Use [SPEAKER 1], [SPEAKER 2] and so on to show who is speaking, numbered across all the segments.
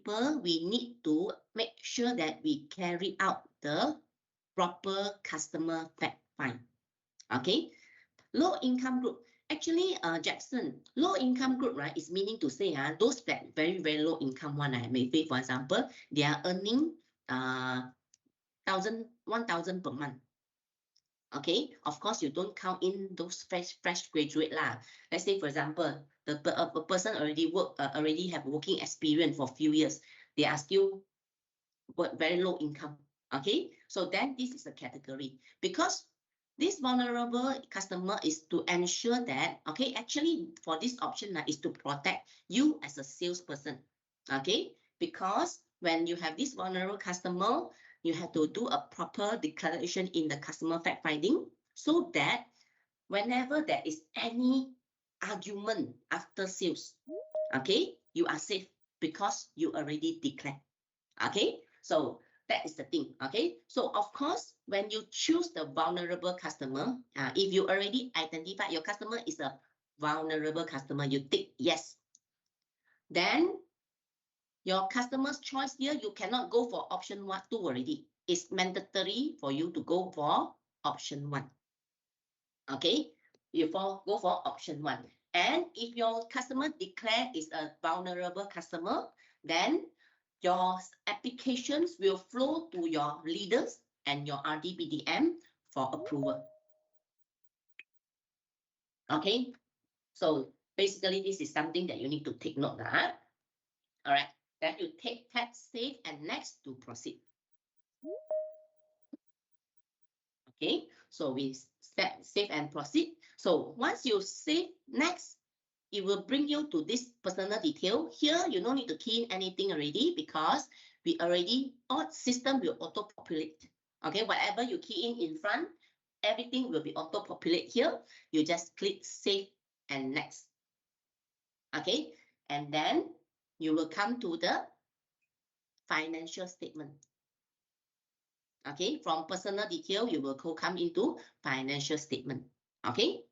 [SPEAKER 1] people, we need to make sure that we carry out the proper customer fact find. Okay, low income group. Actually, Jackson, low income group, right, is meaning to say those that very low income one, maybe for example, they are earning 1,000 per month. Okay, of course, you don't count in those fresh graduate lah. Let's say, for example, a person already have working experience for a few years. They are still very low income. Okay, so then this is a category, because this vulnerable customer is to ensure that, okay, actually for this option is to protect you as a salesperson. Okay, because when you have this vulnerable customer, you have to do a proper declaration in the customer fact finding, so that whenever there is any argument after sales, okay, you are safe because you already declared. Okay, so that is the thing. Okay, so of course, when you choose the vulnerable customer, if you already identify your customer is a vulnerable customer, you tick yes. Then your customer's choice here, you cannot go for option 1, 2 already. It's mandatory for you to go for option 1. Okay, you go for option 1. And if your customer declare is a vulnerable customer, then your applications will flow to your leaders and your RDBDM for approval. Okay, so basically this is something that you need to take note of. All right, then you tap save and next to proceed. Okay, so we save and proceed. So once you save next, it will bring you to this personal detail. Here, you don't need to key in anything already because we already, our system will auto-populate. Okay, whatever you key in front, everything will be auto-populate here. You just click save and next. Okay, and then you will come to the financial statement. Okay, from personal detail, you will come into financial statement. Okay.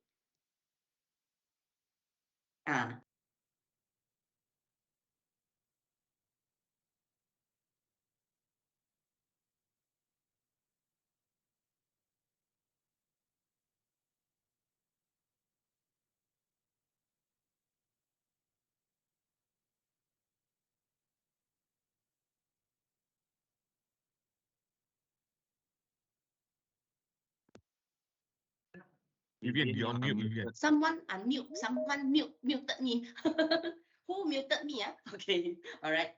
[SPEAKER 2] Vivian, you're on mute, Vivian.
[SPEAKER 1] Someone unmute. Someone muted me. Who muted me? Okay. All right.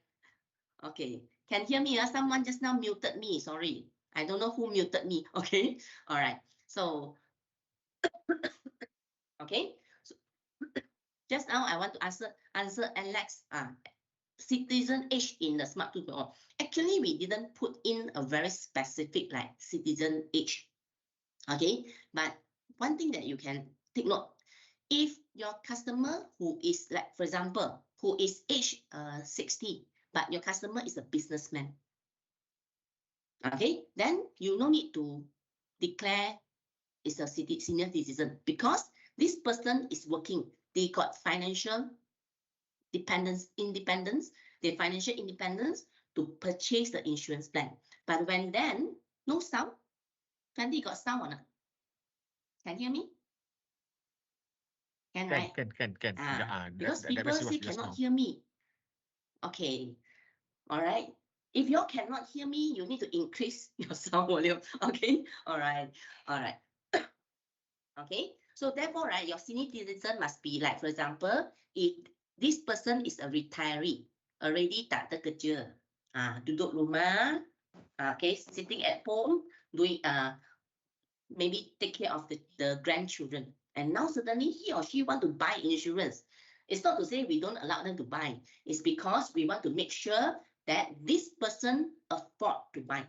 [SPEAKER 1] Okay. Can hear me? Someone just now muted me. Sorry. I don't know who muted me. Okay. All right. So, okay. So, just now I want to answer Alex. Citizen age in the Smart 2.0. Actually, we didn't put in a very specific like citizen age. Okay. But one thing that you can take note, if your customer who is like, for example, who is age 60, but your customer is a businessman, okay, then you no need to declare is a senior citizen because this person is working. They got financial independence, their financial independence to purchase the insurance plan. But when then no sound, Candy got sound or not? Can you hear me? Can, right?
[SPEAKER 2] Can.
[SPEAKER 1] Because people say cannot hear me. Okay. All right. If you cannot hear me, you need to increase your sound volume. Okay. All right. All right. Okay. So therefore, right, your senior citizen must be like, for example, if this person is a retiree, already tak ada kerja, duduk rumah, okay, sitting at home, doing maybe take care of the grandchildren. And now suddenly he or she want to buy insurance. It's not to say we don't allow them to buy. It's because we want to make sure that this person afford to buy.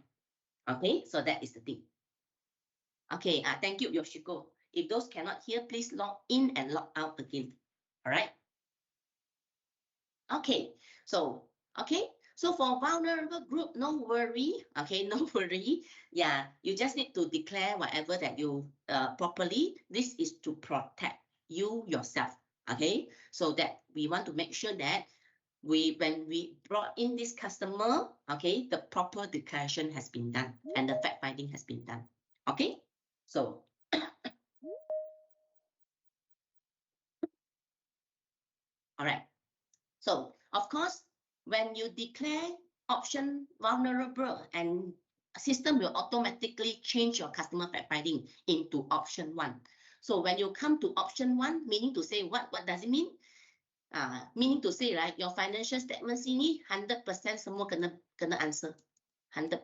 [SPEAKER 1] Okay, so that is the thing. Okay, thank you, Yoshiko. If those cannot hear, please log in and log out again. All right. Okay, so for vulnerable group, no worry. Okay, no worry. Yeah, you just need to declare whatever that you properly. This is to protect you yourself. Okay, so that we want to make sure that when we brought in this customer, okay, the proper declaration has been done and the fact finding has been done. Okay, so all right. So of course, when you declare option vulnerable, and system will automatically change your customer fact finding into option 1. So when you come to option 1, meaning to say what does it mean? Meaning to say, right, your financial statements ini 100% semua kena answer 100%.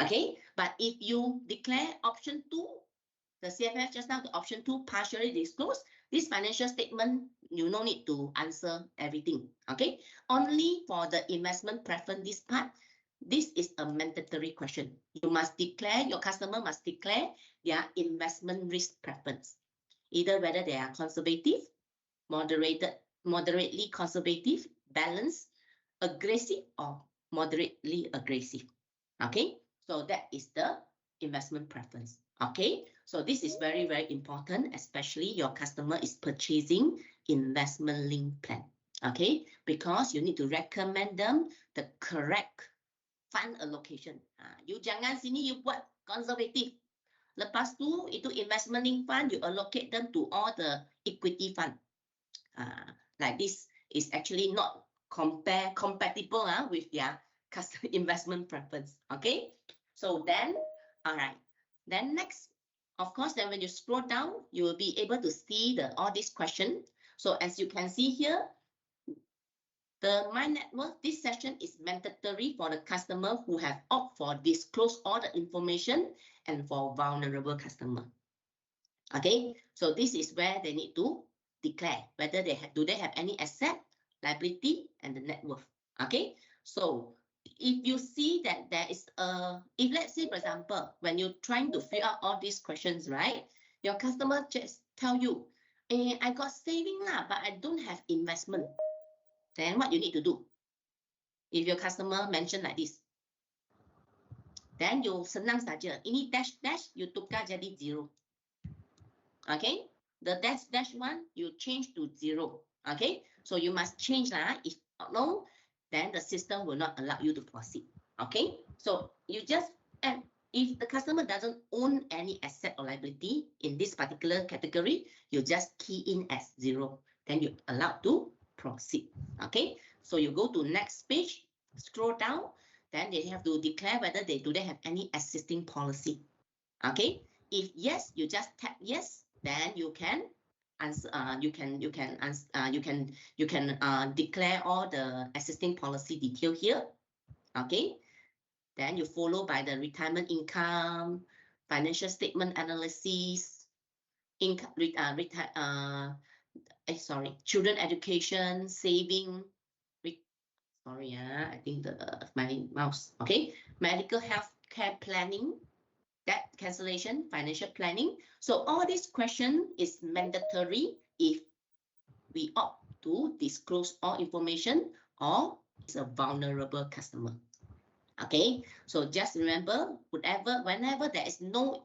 [SPEAKER 1] Okay, but if you declare option 2, the CFF just now, the option 2 partially disclosed, this financial statement, you no need to answer everything. Okay, only for the investment preference, this part, this is a mandatory question. You must declare, your customer must declare their investment risk preference, either whether they are conservative, moderately conservative, balanced, aggressive, or moderately aggressive. Okay, so that is the investment preference. Okay, so this is very, very important, especially your customer is purchasing investment linked plan. Okay, because you need to recommend them the correct fund allocation. You jangan sini you buat conservative. Lepas tu itu investment linked fund, you allocate them to all the equity fund. Like this is actually not compatible with their customer investment preference. Okay, so then, all right, then next, of course, then when you scroll down, you will be able to see all these questions. So as you can see here, the My Net Worth, this session is mandatory for the customer who have opted for disclose all the information and for vulnerable customer. Okay, so this is where they need to declare whether they have any asset, liability, and the net worth. Okay, so if you see that there is if let's say, for example, when you're trying to fill out all these questions, right, your customer just tell you, I got saving lah, but I don't have investment. Then what you need to do? If your customer mention like this, then you senang saja, ini dash dash you tukar jadi 0. Okay, the dash one you change to 0. Okay, so you must change lah. If no, then the system will not allow you to proceed. Okay, so you just, and if the customer doesn't own any asset or liability in this particular category, you just key in as 0. Then you're allowed to proceed. Okay, so you go to next page, scroll down, then they have to declare whether do they have any existing policy. Okay, if yes, you just tap yes. Then you can answer. You can declare all the existing policy detail here. Okay. Then you follow by the retirement income, financial statement analysis, income, children education, saving. Sorry, I think my mouse. Okay, medical health care planning. Debt cancellation, financial planning. So all this question is mandatory if we opt to disclose all information or is a vulnerable customer. Okay, so just remember, whenever there is no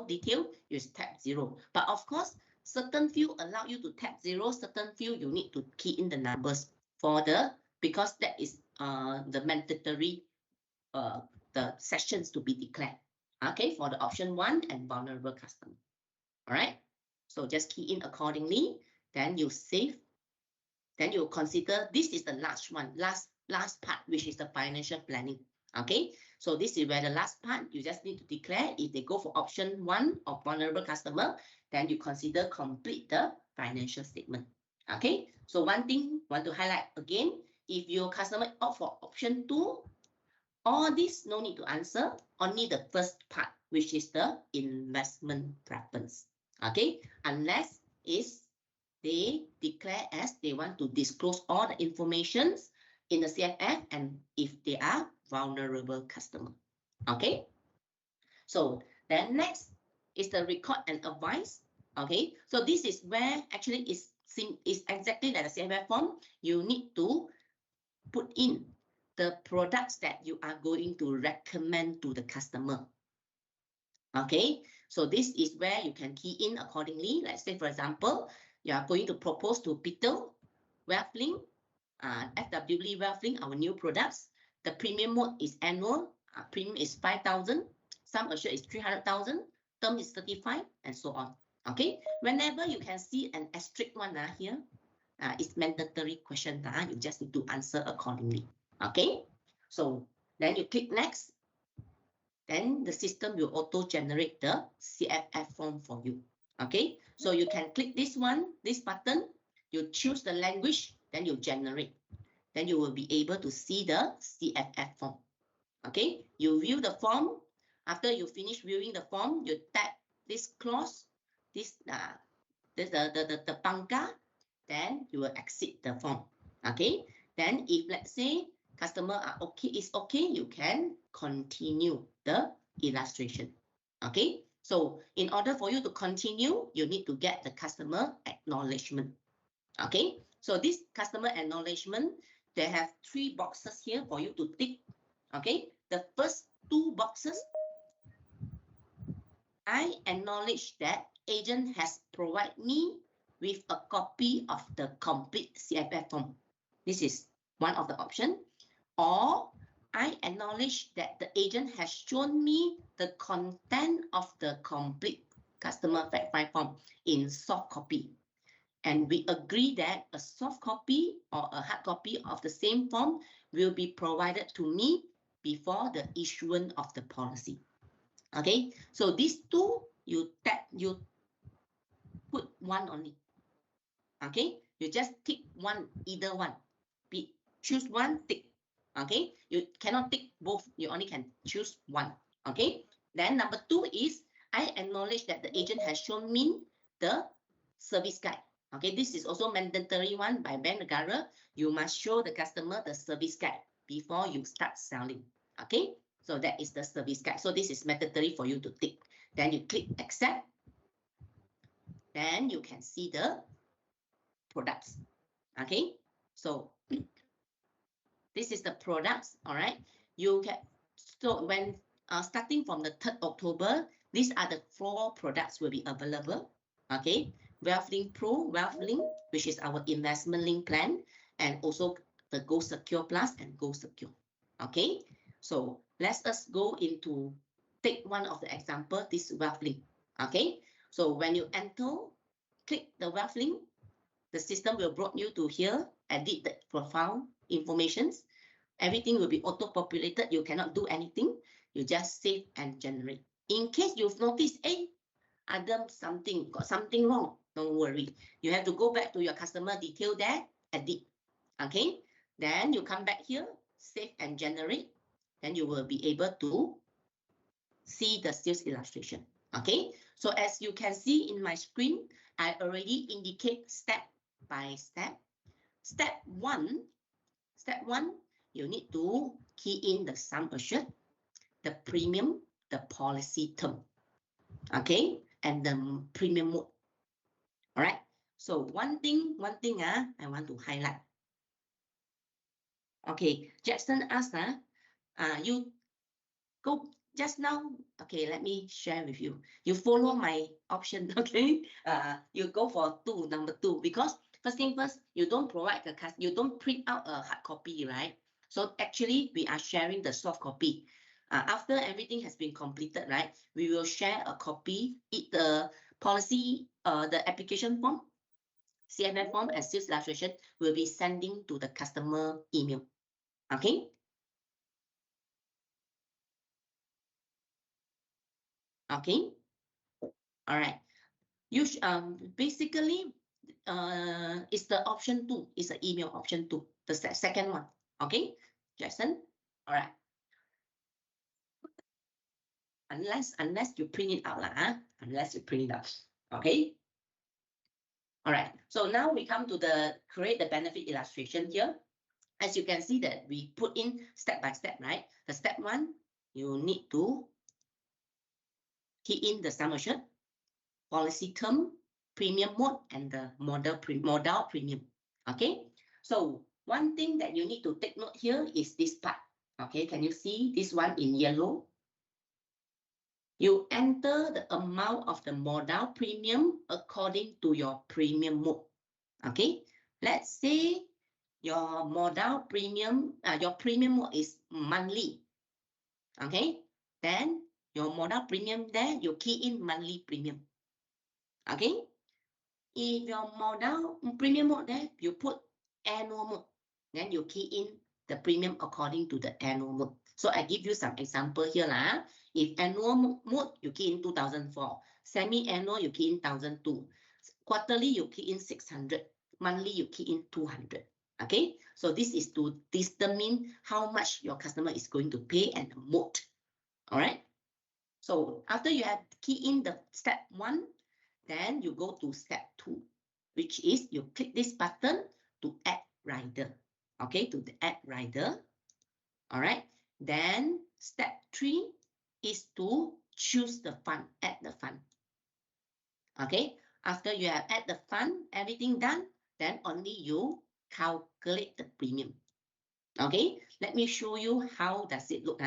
[SPEAKER 1] detail, you tap 0. But of course, certain few allow you to tap 0, certain few you need to key in the numbers because that is the mandatory the sessions to be declared. Okay, for the option 1 and vulnerable customer. All right, so just key in accordingly, then you save, then you consider this is the last one, last part, which is the financial planning. Okay, so this is where the last part, you just need to declare if they go for option 1 of vulnerable customer, then you consider complete the financial statement. Okay, so one thing I want to highlight again, if your customer opt for option 2, all this no need to answer, only the first part, which is the investment preference. Okay, unless they declare as they want to disclose all the information in the CFF and if they are vulnerable customer. Okay, so then next is the record and advice. Okay, so this is where actually is exactly like the CFF form. You need to put in the products that you are going to recommend to the customer. Okay, so this is where you can key in accordingly. Let's say, for example, you are going to propose to Peter Wealth Link FWD WealthLink, our new products. The premium mode is annual. Premium is 5,000. Sum assured is 300,000. Term is 35, and so on. Okay. Whenever you can see an asterisk one here, it's mandatory question. You just need to answer accordingly. Okay. So then you click next. Then the system will auto-generate the CFF form for you. Okay. So you can click this one, this button. You choose the language, then you generate. Then you will be able to see the CFF form. Okay, you view the form. After you finish viewing the form, you tap this clause, the pangka, then you will exit the form. Okay, then if let's say customer are okay, is okay, you can continue the illustration. Okay, so in order for you to continue, you need to get the customer acknowledgement. Okay, so this customer acknowledgement, they have 3 boxes here for you to tick. Okay, the first 2 boxes, I acknowledge that agent has provided me with a copy of the complete CFF form. This is one of the options. Or I acknowledge that the agent has shown me the content of the complete customer fact find form in soft copy. And we agree that a soft copy or a hard copy of the same form will be provided to me before the issuance of the policy. Okay, so these 2, you put one only. Okay, you just tick one, either one. Choose one, tick. Okay, you cannot tick both, you only can choose one. Okay, then number 2 is I acknowledge that the agent has shown me the service guide. Okay, this is also mandatory one by Bank Negara. You must show the customer the service guide before you start selling. Okay, so that is the service guide. So this is mandatory for you to tick. Then you click accept. Then you can see the products. Okay, so this is the products. All right, you can, so when starting from the 3rd October, these are the 4 products will be available. Okay, WealthLink Pro, WealthLink, which is our investment link plan, and also the Go Secure Plus and Go Secure. Okay, so let us go into, take one of the example, this WealthLink. Okay, so when you enter, click the WealthLink, the system will bring you to here, edit the profile informations. Everything will be auto-populated. You cannot do anything. You just save and generate. In case you've noticed, Adam, got something wrong, don't worry. You have to go back to your customer detail there, edit. Okay, then you come back here, save and generate. Then you will be able to see the sales illustration. Okay, so as you can see in my screen, I already indicate step by step. Step one, you need to key in the sum assured, the premium, the policy term. Okay, and the premium mode. All right, so one thing I want to highlight. Okay, Jackson asked, you go just now. Okay, let me share with you. You follow my option, okay? You go for number 2, because first thing first, you don't provide the you don't print out a hard copy, right? So actually, we are sharing the soft copy. After everything has been completed, right, we will share a copy, the policy, the application form, CFF form, and sales illustration will be sending to the customer email. Okay. Okay. All right. You basically, it's the option 2. It's the email option 2, the second one. Okay, Jackson. All right. Unless you print it out, unless you print it out. Okay. All right. So now we come to the create the benefit illustration here. As you can see that we put in step by step, right? The step 1, you need to key in the sum assured, policy term, premium mode, and the model premium. Okay. So one thing that you need to take note here is this part. Okay. Can you see this one in yellow? You enter the amount of the model premium according to your premium mode. Okay. Let's say your modal premium, your premium mode is monthly. Okay, then your modal premium there, you key in monthly premium. Okay, if your modal premium mode there, you put annual mode, then you key in the premium according to the annual mode. So I give you some example here lah. If annual mode, you key in 2004, semi-annual, you key in 1002, quarterly, you key in 600, monthly, you key in 200. Okay, so this is to determine how much your customer is going to pay and the mode. All right. So after you have key in the step 1, then you go to step 2, which is you click this button to add rider. Okay, to the add rider. All right. Then step 3 is to choose the fund, add the fund. Okay. After you have add the fund, everything done, then only you calculate the premium. Okay, let me show you how does it look.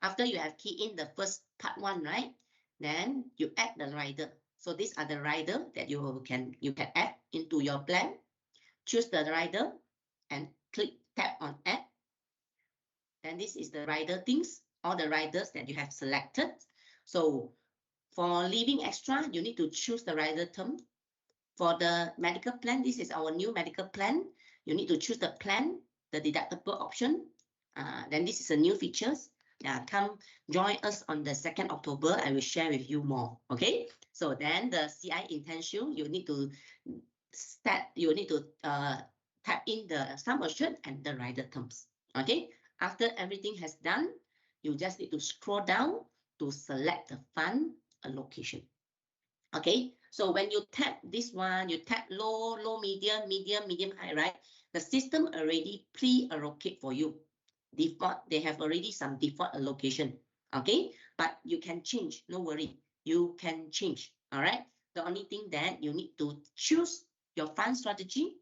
[SPEAKER 1] After you have key in the first part 1, right? Then you add the rider. So these are the rider that you can add into your plan. Choose the rider and tap on add. Then this is the rider things, all the riders that you have selected. So for living extra, you need to choose the rider term. For the medical plan, this is our new medical plan. You need to choose the plan, the deductible option. Then this is a new features. Come join us on the 2nd October. I will share with you more. Okay. So then the CI intention, you need to tap in the sum assured and the rider terms. Okay. After everything has done, you just need to scroll down to select the fund allocation. Okay, so when you tap this one, you tap low, medium, high, right? The system already pre-allocate for you. Default, they have already some default allocation. Okay, but you can change, no worry. You can change, all right? The only thing that you need to choose your fund strategy,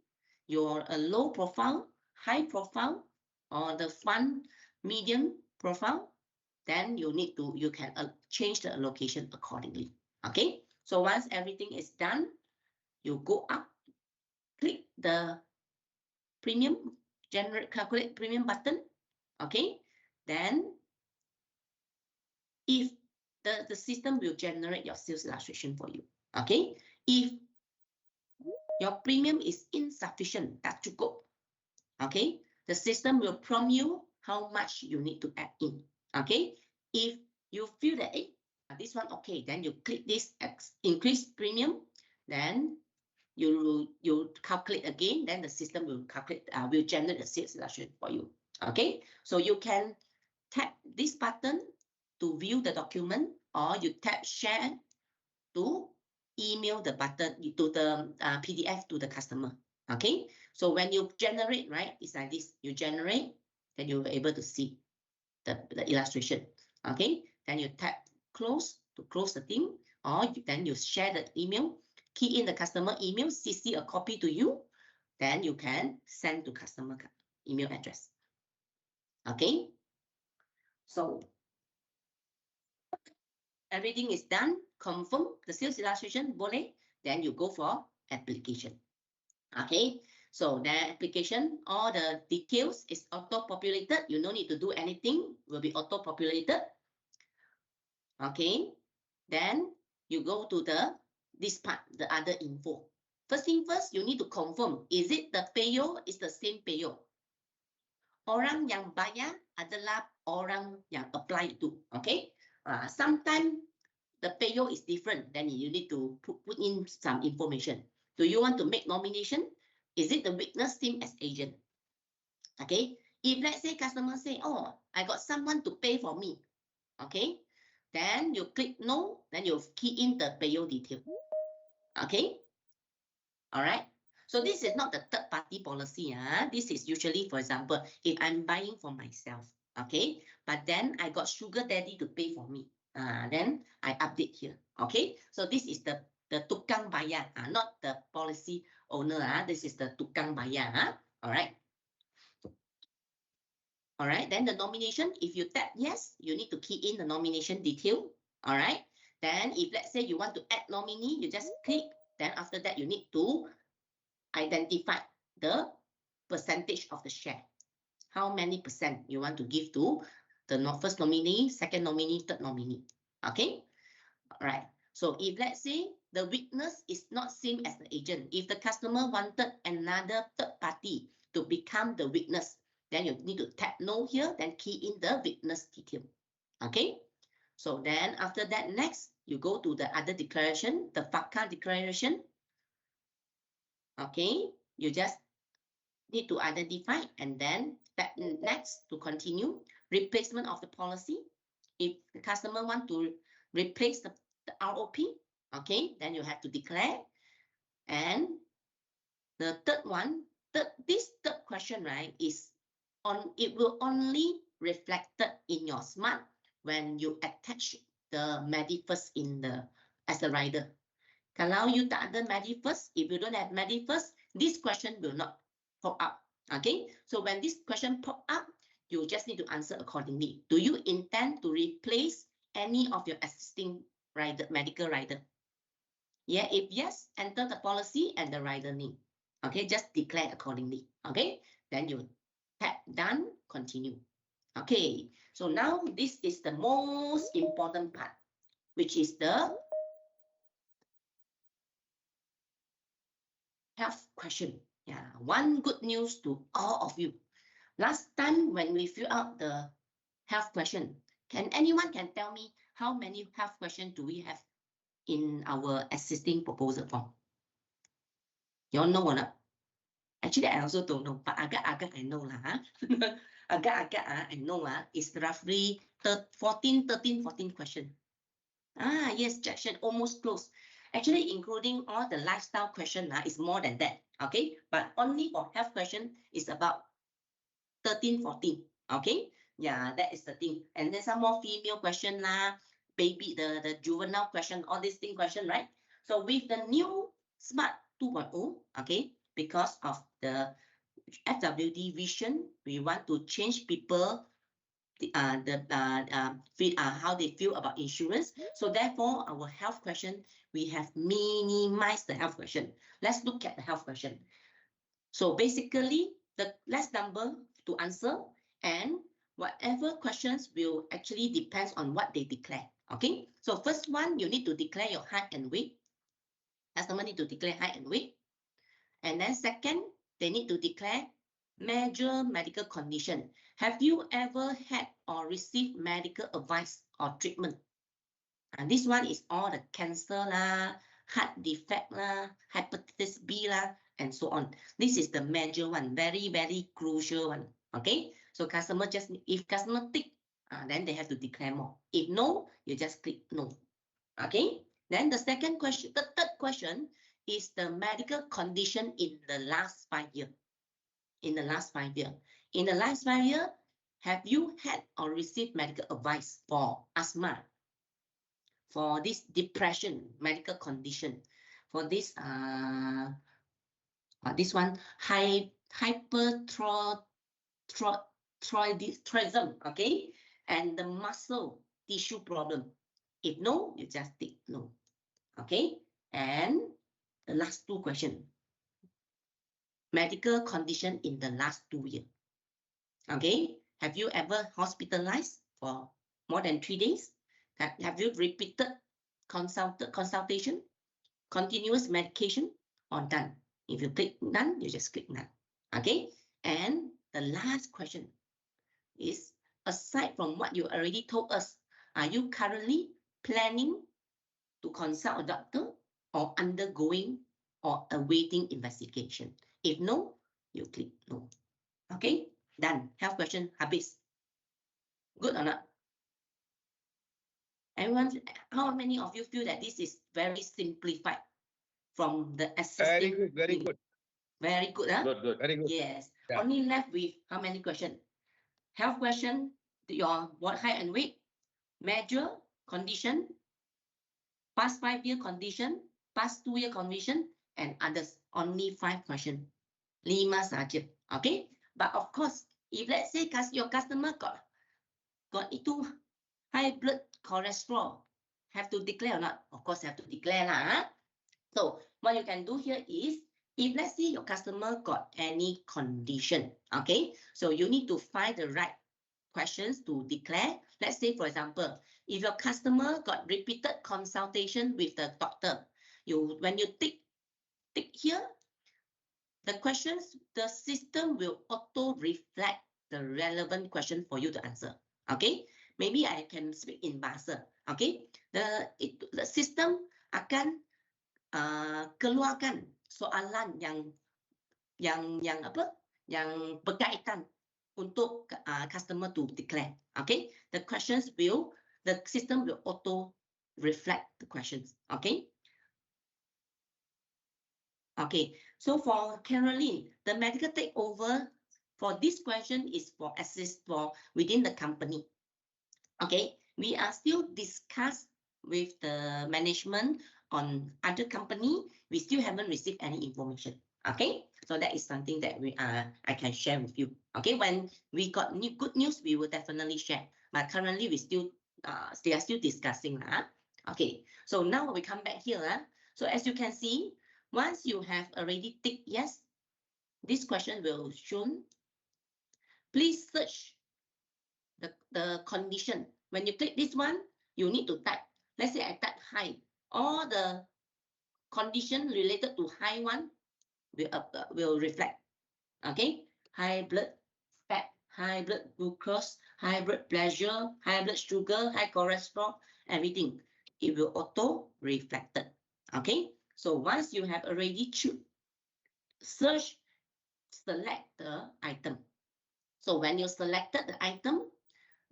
[SPEAKER 1] your low profile, high profile, or the fund medium profile, then you can change the allocation accordingly. Okay. So once everything is done, you go up, click the premium, calculate premium button. Okay. Then if the system will generate your sales illustration for you. Okay. If your premium is insufficient, tak cukup. Okay. The system will prompt you how much you need to add in. Okay. If you feel that this one okay, then you click this increase premium, then you calculate again, then the system will will generate the sales illustration for you. Okay, so you can tap this button to view the document, or you tap share to email the button to the PDF to the customer. Okay, so when you generate, right, it's like this. You generate, then you'll be able to see the illustration. Okay, then you tap close to close the thing, or then you share the email, key in the customer email, CC a copy to you, then you can send to customer email address. Okay, so everything is done, confirm the sales illustration, boleh, then you go for application. Okay, so the application, all the details is auto-populated. You don't need to do anything, will be auto-populated. Okay, then you go to this part, the other info. First thing first, you need to confirm, is it the payo is the same payo? Orang yang bayar adalah orang yang apply itu. Okay, sometimes the payo is different, then you need to put in some information. Do you want to make nomination? Is it the witness same as agent? Okay, if let's say customer say, oh, I got someone to pay for me. Okay, then you click no, then you key in the payo detail. Okay, all right. So this is not the third party policy. This is usually, for example, if I'm buying for myself. Okay, but then I got sugar daddy to pay for me. Then I update here. Okay, so this is the tukang bayar, not the policy owner. This is the tukang bayar. All right. All right, then the nomination, if you tap yes, you need to key in the nomination detail. All right, then if let's say you want to add nominee, you just click. Then after that, you need to identify the percentage of the share. How many percent you want to give to the first nominee, second nominee, third nominee? Okay, all right. So if let's say the witness is not same as the agent, if the customer wanted another third party to become the witness, then you need to tap no here, then key in the witness detail. Okay, so then after that, next you go to the other declaration, the FATCA declaration. Okay, you just need to identify and then tap next to continue. Replacement of the policy. If the customer want to replace the ROP, okay, then you have to declare. And the third one, this third question, right, is it will only reflected in your smart when you attach the MediFirst as a rider. Kalau you tak ada MediFirst, if you don't have MediFirst, this question will not pop up. Okay, so when this question pop up, you just need to answer accordingly. Do you intend to replace any of your existing medical rider? Yeah, if yes, enter the policy and the rider name. Okay, just declare accordingly. Okay, then you tap done, continue. Okay, so now this is the most important part, which is the health question. Yeah, one good news to all of you. Last time when we fill out the health question, anyone can tell me how many health questions do we have in our existing proposal form? You all know or not? Actually, I also don't know, but agak-agak I know lah. Agak-agak I know it's roughly 13, 14 questions. Yes, Jackson, almost close. Actually, including all the lifestyle question, is more than that. Okay, but only for health question is about 13, 14. Okay, yeah, that is the thing. And then some more female question baby, the juvenile question, all these thing question, right? So with the new Smart 2.0, okay, because of the FWD vision, we want to change people how they feel about insurance. So therefore, our health question, we have minimized the health question. Let's look at the health question. So basically, the less number to answer, and whatever questions will actually depends on what they declare. Okay, so first one, you need to declare your height and weight. Customer need to declare height and weight. And then second, they need to declare major medical condition. Have you ever had or received medical advice or treatment? And this one is all the cancer heart defect hepatitis B and so on. This is the major one, very, very crucial one. Okay, so customer if customer tick, then they have to declare more. If no, you just click no. Okay, then the second question, the third question is the medical condition in the last 5 years. In the last 5 years. In the last 5 years, have you had or received medical advice for asthma, for this depression, medical condition, for this one, hyperthyroidism, okay, and the muscle tissue problem? If no, you just tick no. Okay, and the last two questions. Medical condition in the last 2 years. Okay, have you ever hospitalized for more than 3 days? Have you repeated consultation, continuous medication, or done? If you click none, you just click none. Okay, and the last question is, aside from what you already told us, are you currently planning to consult a doctor or undergoing or awaiting investigation? If no, you click no. Okay, done. Health question, habis. Good or not? Everyone, how many of you feel that this is very simplified from the existing?
[SPEAKER 2] Very good.
[SPEAKER 1] Very good,
[SPEAKER 2] Good. Very good.
[SPEAKER 1] Yes. Yeah. Only left with how many questions? Health question, your height and weight, major condition, past 5 year condition, past 2 year condition, and others. Only 5 questions. 5 saja. Okay. But of course, if let's say your customer got itu high blood cholesterol, have to declare or not? Of course, have to declare So what you can do here is, if let's say your customer got any condition, okay, so you need to find the right questions to declare. Let's say, for example, if your customer got repeated consultation with the doctor, when you tick here, the questions, the system will auto reflect the relevant question for you to answer. Okay, maybe I can speak in bahasa. Okay, the system akan keluarkan soalan yang apa? Yang berkaitan untuk customer to declare. Okay, the system will auto reflect the questions. Okay. Okay, so for Caroline, the medical takeover for this question is for assist for within the company. Okay, we are still discuss with the management on other company. We still haven't received any information. Okay, so that is something that I can share with you. Okay, when we got good news, we will definitely share. But currently, they are still discussing. Okay, so now we come back here. So as you can see, once you have already ticked yes, this question will shown. Please search the condition. When you click this one, you need to type. Let's say I type high. All the condition related to high one will reflect. Okay, high blood fat, high blood glucose, high blood pressure, high blood sugar, high cholesterol, everything. It will auto reflected. Okay, so once you have already search, select the item. So when you selected the item,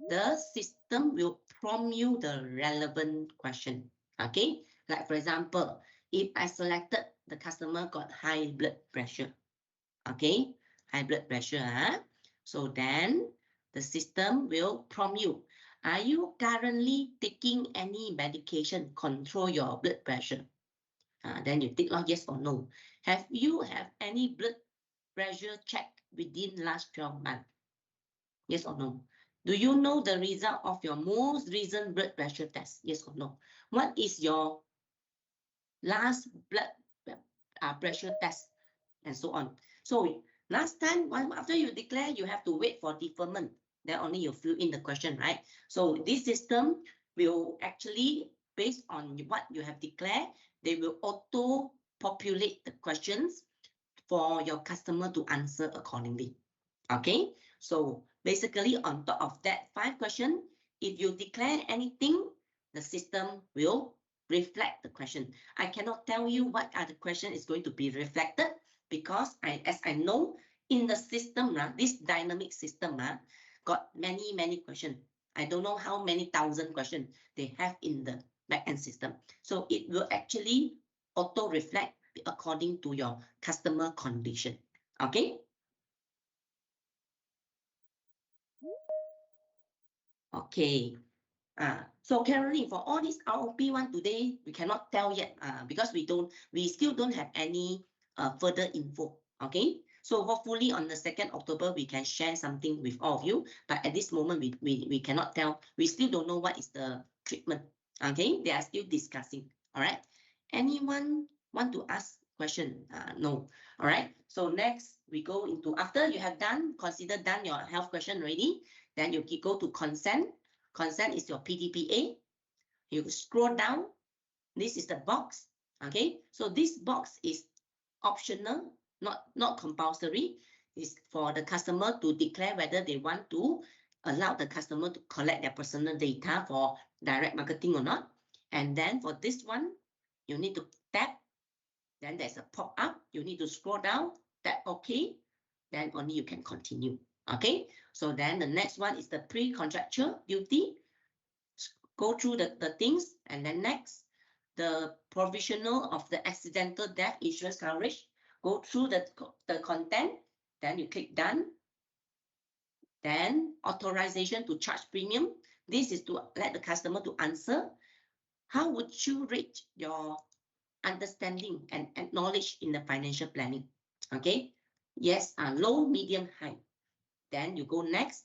[SPEAKER 1] the system will prompt you the relevant question. Okay, like for example, if I selected the customer got high blood pressure. Okay, high blood pressure. So then the system will prompt you. Are you currently taking any medication control your blood pressure? Then you tick yes or no. Have you have any blood pressure check within last 12 months? Yes or no? Do you know the result of your most recent blood pressure test? Yes or no? What is your last blood pressure test? And so on. So last time, after you declare, you have to wait for deferment. Then only you fill in the question, right? So this system will actually, based on what you have declared, they will auto populate the questions for your customer to answer accordingly. Okay, so basically on top of that 5 questions, if you declare anything, the system will reflect the question. I cannot tell you what are the question is going to be reflected because as I know in the system, this dynamic system got many questions. I don't know how many thousand questions they have in the backend system. So it will actually auto reflect according to your customer condition. Okay. Okay. So Caroline, for all this ROP one today, we cannot tell yet because we still don't have any further info. Okay. So hopefully on the 2nd October, we can share something with all of you. But at this moment, we cannot tell. We still don't know what is the treatment. Okay. They are still discussing. All right. Anyone want to ask question? No. All right. So next we go into, after you have consider done your health question already, then you go to consent. Consent is your PDPA. You scroll down. This is the box. Okay. So this box is optional, not compulsory. It's for the customer to declare whether they want to allow the customer to collect their personal data for direct marketing or not. And then for this one, you need to tap. Then there's a pop-up. You need to scroll down, tap OK. Then only you can continue. Okay. So then the next one is the pre-contractual duty. Go through the things, and then next, the provisional of the accidental death insurance coverage. Go through the content, then you click done. Then authorization to charge premium. This is to let the customer to answer. How would you rate your understanding and knowledge in the financial planning? Okay. Yes, low, medium, high. Then you go next.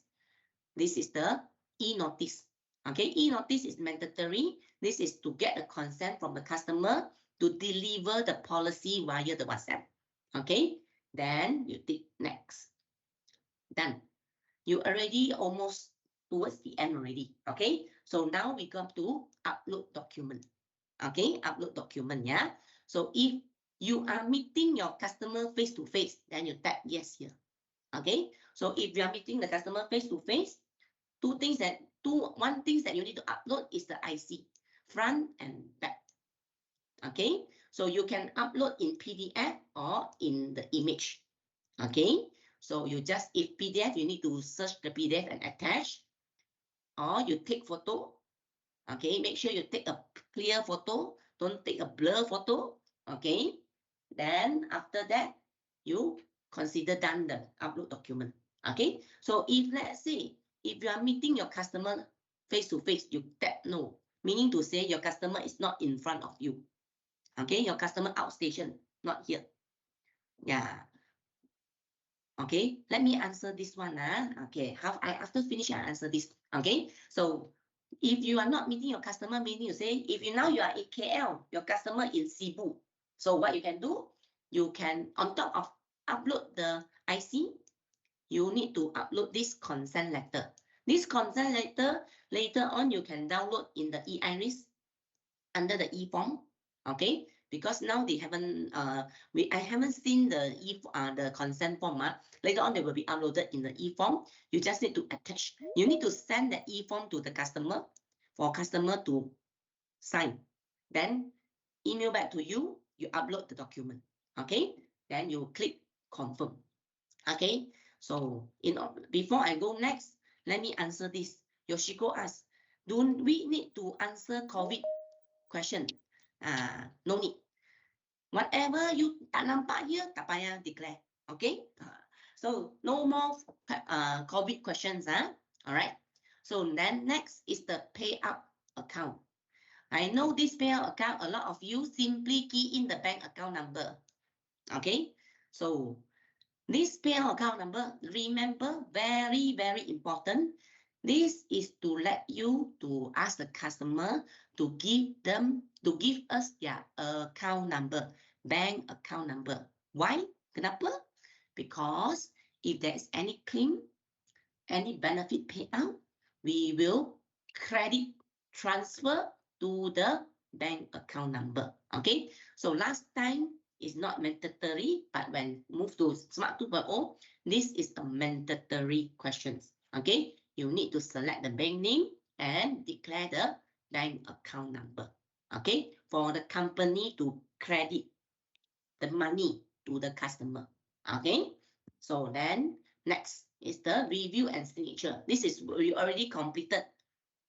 [SPEAKER 1] This is the e-notice. Okay, e-notice is mandatory. This is to get the consent from the customer to deliver the policy via the WhatsApp. Okay, then you tick next. Done. You already almost towards the end already. Okay, so now we come to upload document. Okay, upload document. Yeah. So if you are meeting your customer face to face, then you tap yes here. Okay, so if you are meeting the customer face to face, one thing that you need to upload is the IC, front and back. Okay, so you can upload in PDF or in the image. Okay, so you just, if PDF, you need to search the PDF and attach, or you take photo. Okay, make sure you take a clear photo, don't take a blur photo. Okay, then after that, you consider done the upload document. Okay, so if let's say, if you are meeting your customer face to face, you tap no, meaning to say your customer is not in front of you. Okay, your customer outstation, not here. Yeah. Okay, let me answer this one. Okay, after finish, I answer this. Okay, so if you are not meeting your customer, meaning you say, if you are in KL, your customer in Cebu. So what you can do, you can, on top of upload the IC, you need to upload this consent letter. This consent letter, later on, you can download in the eIris under the e-form. Okay, because now they haven't, I haven't seen the consent form. Later on, they will be uploaded in the e-form. You just need to attach. You need to send the e-form to the customer for customer to sign. Then email back to you. You upload the document. Okay, then you click confirm. Okay, so before I go next, let me answer this. Yoshiko asks, do we need to answer COVID question? No need. Whatever you tak nampak here, tak payah declare. Okay, so no more COVID questions. All right, so then next is the payout account. I know this payout account, a lot of you simply key in the bank account number. Okay, so this payout account number, remember, very, very important. This is to let you to ask the customer to give us their account number, bank account number. Why? Kenapa? Because if there is any claim, any benefit payout, we will credit transfer to the bank account number. Okay, so last time is not mandatory, but when moved to Smart 2.0, this is a mandatory questions. Okay, you need to select the bank name and declare the bank account number. Okay, for the company to credit the money to the customer. Okay, so then next is the review and signature. This is where you already completed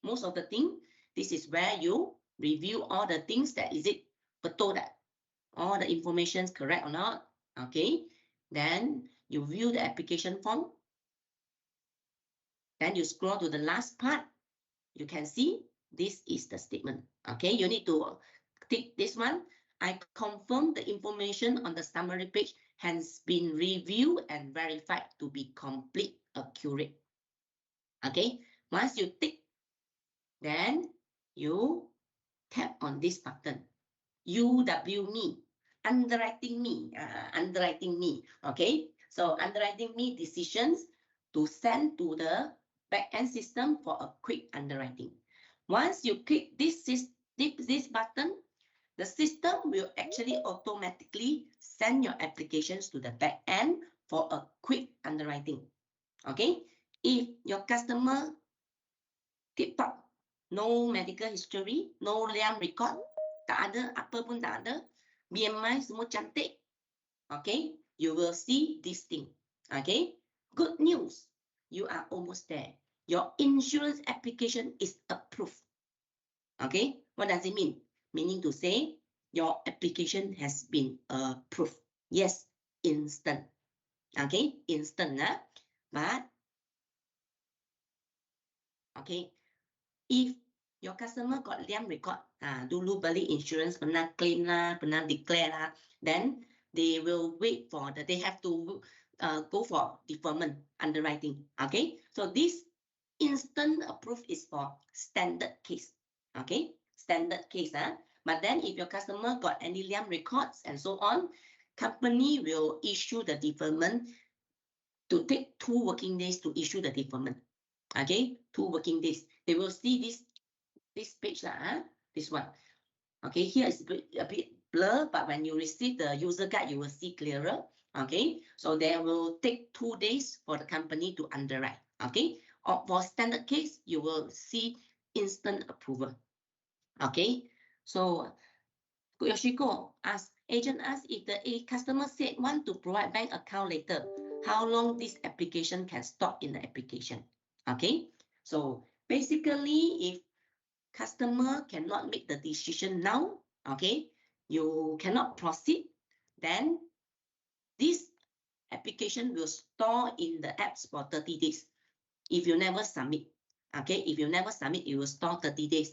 [SPEAKER 1] most of the thing. This is where you review all the things that is it betul that all the information is correct or not. Okay, then you view the application form. Then you scroll to the last part. You can see this is the statement. Okay, you need to tick this one. I confirm the information on the summary page has been reviewed and verified to be complete, accurate. Okay, once you tick, then you tap on this button, UW me, underwriting me. Okay, so underwriting me decisions to send to the backend system for a quick underwriting. Once you click this button, the system will actually automatically send your applications to the backend for a quick underwriting. Okay, if your customer tip top, no medical history, no liam record, tak ada, apa pun tak ada, BMI semua cantik, okay, you will see this thing. Okay, good news, you are almost there. Your insurance application is approved. Okay, what does it mean? Meaning to say your application has been approved. Yes, instant. Okay, instant. But okay, if your customer got liam record, dulu beli insurance pernah claim lah, pernah declare lah, then they will wait for they have to go for deferment underwriting. Okay, so this instant approved is for standard case. Okay, standard case. But then if your customer got any liam records and so on, company will issue the deferment to take 2 working days to issue the deferment. Okay, 2 working days. They will see this page this one. Okay, here is a bit blur, but when you receive the user guide, you will see clearer. Okay, so they will take 2 days for the company to underwrite. Okay, or for standard case, you will see instant approval. Okay, so Yoshiko agent asks if the customer said want to provide bank account later, how long this application can stop in the application? Okay, so basically, if customer cannot make the decision now, okay, you cannot proceed, then this application will store in the apps for 30 days. If you never submit, okay, if you never submit, it will store 30 days.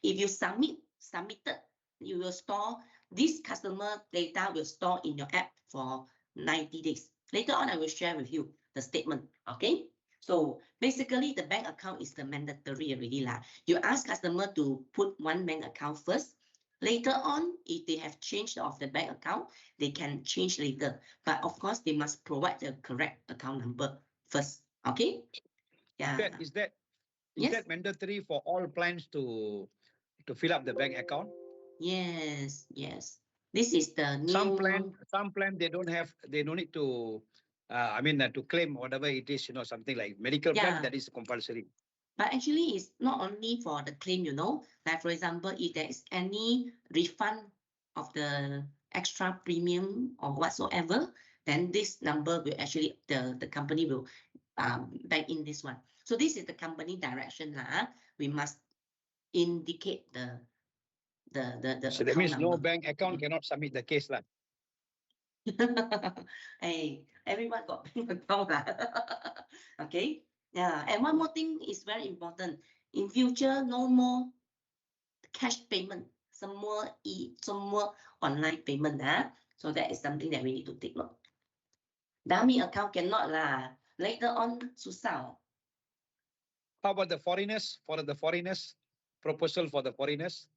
[SPEAKER 1] If you submitted, you will store, this customer data will store in your app for 90 days. Later on, I will share with you the statement, okay? So basically, the bank account is the mandatory already. You ask customer to put one bank account first. Later on, if they have changed of the bank account, they can change later. But of course, they must provide the correct account number first, okay? Yeah.
[SPEAKER 3] Is that
[SPEAKER 1] Yes.
[SPEAKER 3] mandatory for all plans to fill up the bank account?
[SPEAKER 1] Yes, yes. This is the new
[SPEAKER 3] Some plan they don't need to to claim whatever it is, something like medical plan, that is compulsory.
[SPEAKER 1] But actually, it's not only for the claim, like for example, if there is any refund of the extra premium or whatsoever, then this number will actually, the company will bank in this one. So this is the company direction. We must indicate the
[SPEAKER 3] So that means no bank account cannot submit the case.
[SPEAKER 1] Hey, everyone got bank account. Okay. Yeah. And one more thing is very important. In future, no more cash payment. Some more online payment. So that is something that we need to take note. Dummy account cannot lah. Later on, susah.
[SPEAKER 3] How about the foreigners? For the foreigners, proposal for the foreigners?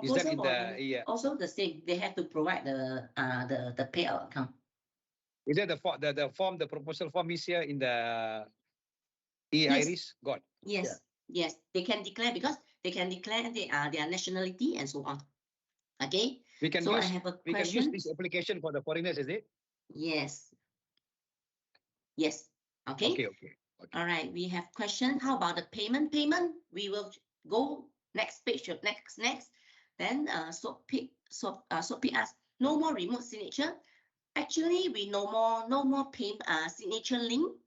[SPEAKER 1] Is that in the also the same? They have to provide the payout account.
[SPEAKER 3] Is that the form, the proposal form is here in the e-Iris? Got.
[SPEAKER 1] Yes, yes. They can declare because they can declare their nationality and so on. Okay.
[SPEAKER 3] We can
[SPEAKER 1] so
[SPEAKER 3] use,
[SPEAKER 1] I have a question.
[SPEAKER 3] We can use this application for the foreigners, is it?
[SPEAKER 1] Yes. Yes. Okay.
[SPEAKER 3] Okay.
[SPEAKER 1] All right. We have question. How about the payment? Payment. We will go next page. Next. Then Sophie asks, no more remote signature. Actually, we no more payment signature link.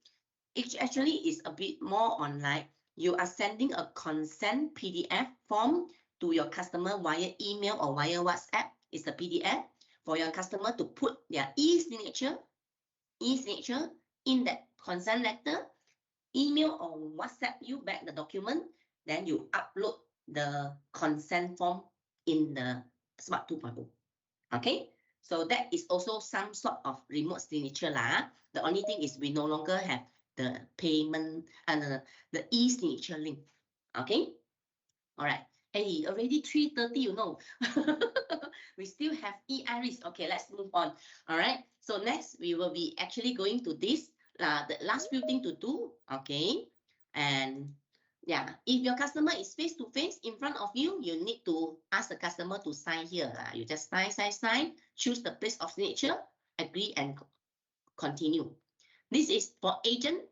[SPEAKER 1] It actually is a bit more on like you are sending a consent PDF form to your customer via email or via WhatsApp. It's a PDF for your customer to put their e-signature in that consent letter, email or WhatsApp you back the document, then you upload the consent form in the Smart 2.0. Okay, so that is also some sort of remote signature The only thing is we no longer have the payment and the e-signature link. Okay, all right. Hey, already 3:30, we still have e-Iris. Okay, let's move on. All right. So next we will be actually going to this, the last few things to do. Okay, and yeah, if your customer is face-to-face in front of you, you need to ask the customer to sign here. You just sign, choose the place of signature, agree and continue. This is for agent.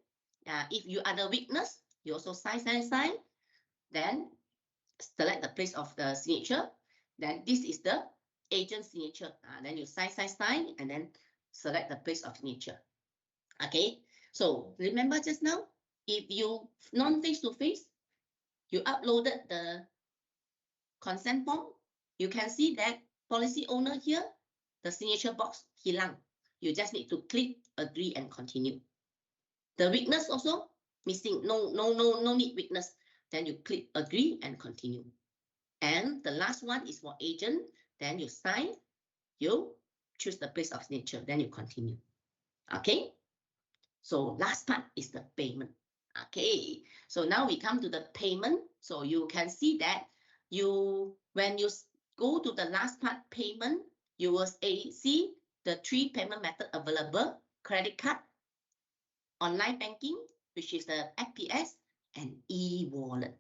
[SPEAKER 1] If you are the witness, you also sign, then select the place of the signature. Then this is the agent signature. Then you sign, and then select the place of signature. Okay, so remember just now, if you non-face-to-face, you uploaded the consent form, you can see that policy owner here, the signature box hilang. You just need to click agree and continue. The witness also missing, no need witness. Then you click agree and continue. And the last one is for agent. Then you sign, you choose the place of signature, then you continue. Okay. So last part is the payment. Okay. So now we come to the payment. So you can see that when you go to the last part payment, you will see the 3 payment method available: credit card, online banking, which is the FPS, and e-wallet.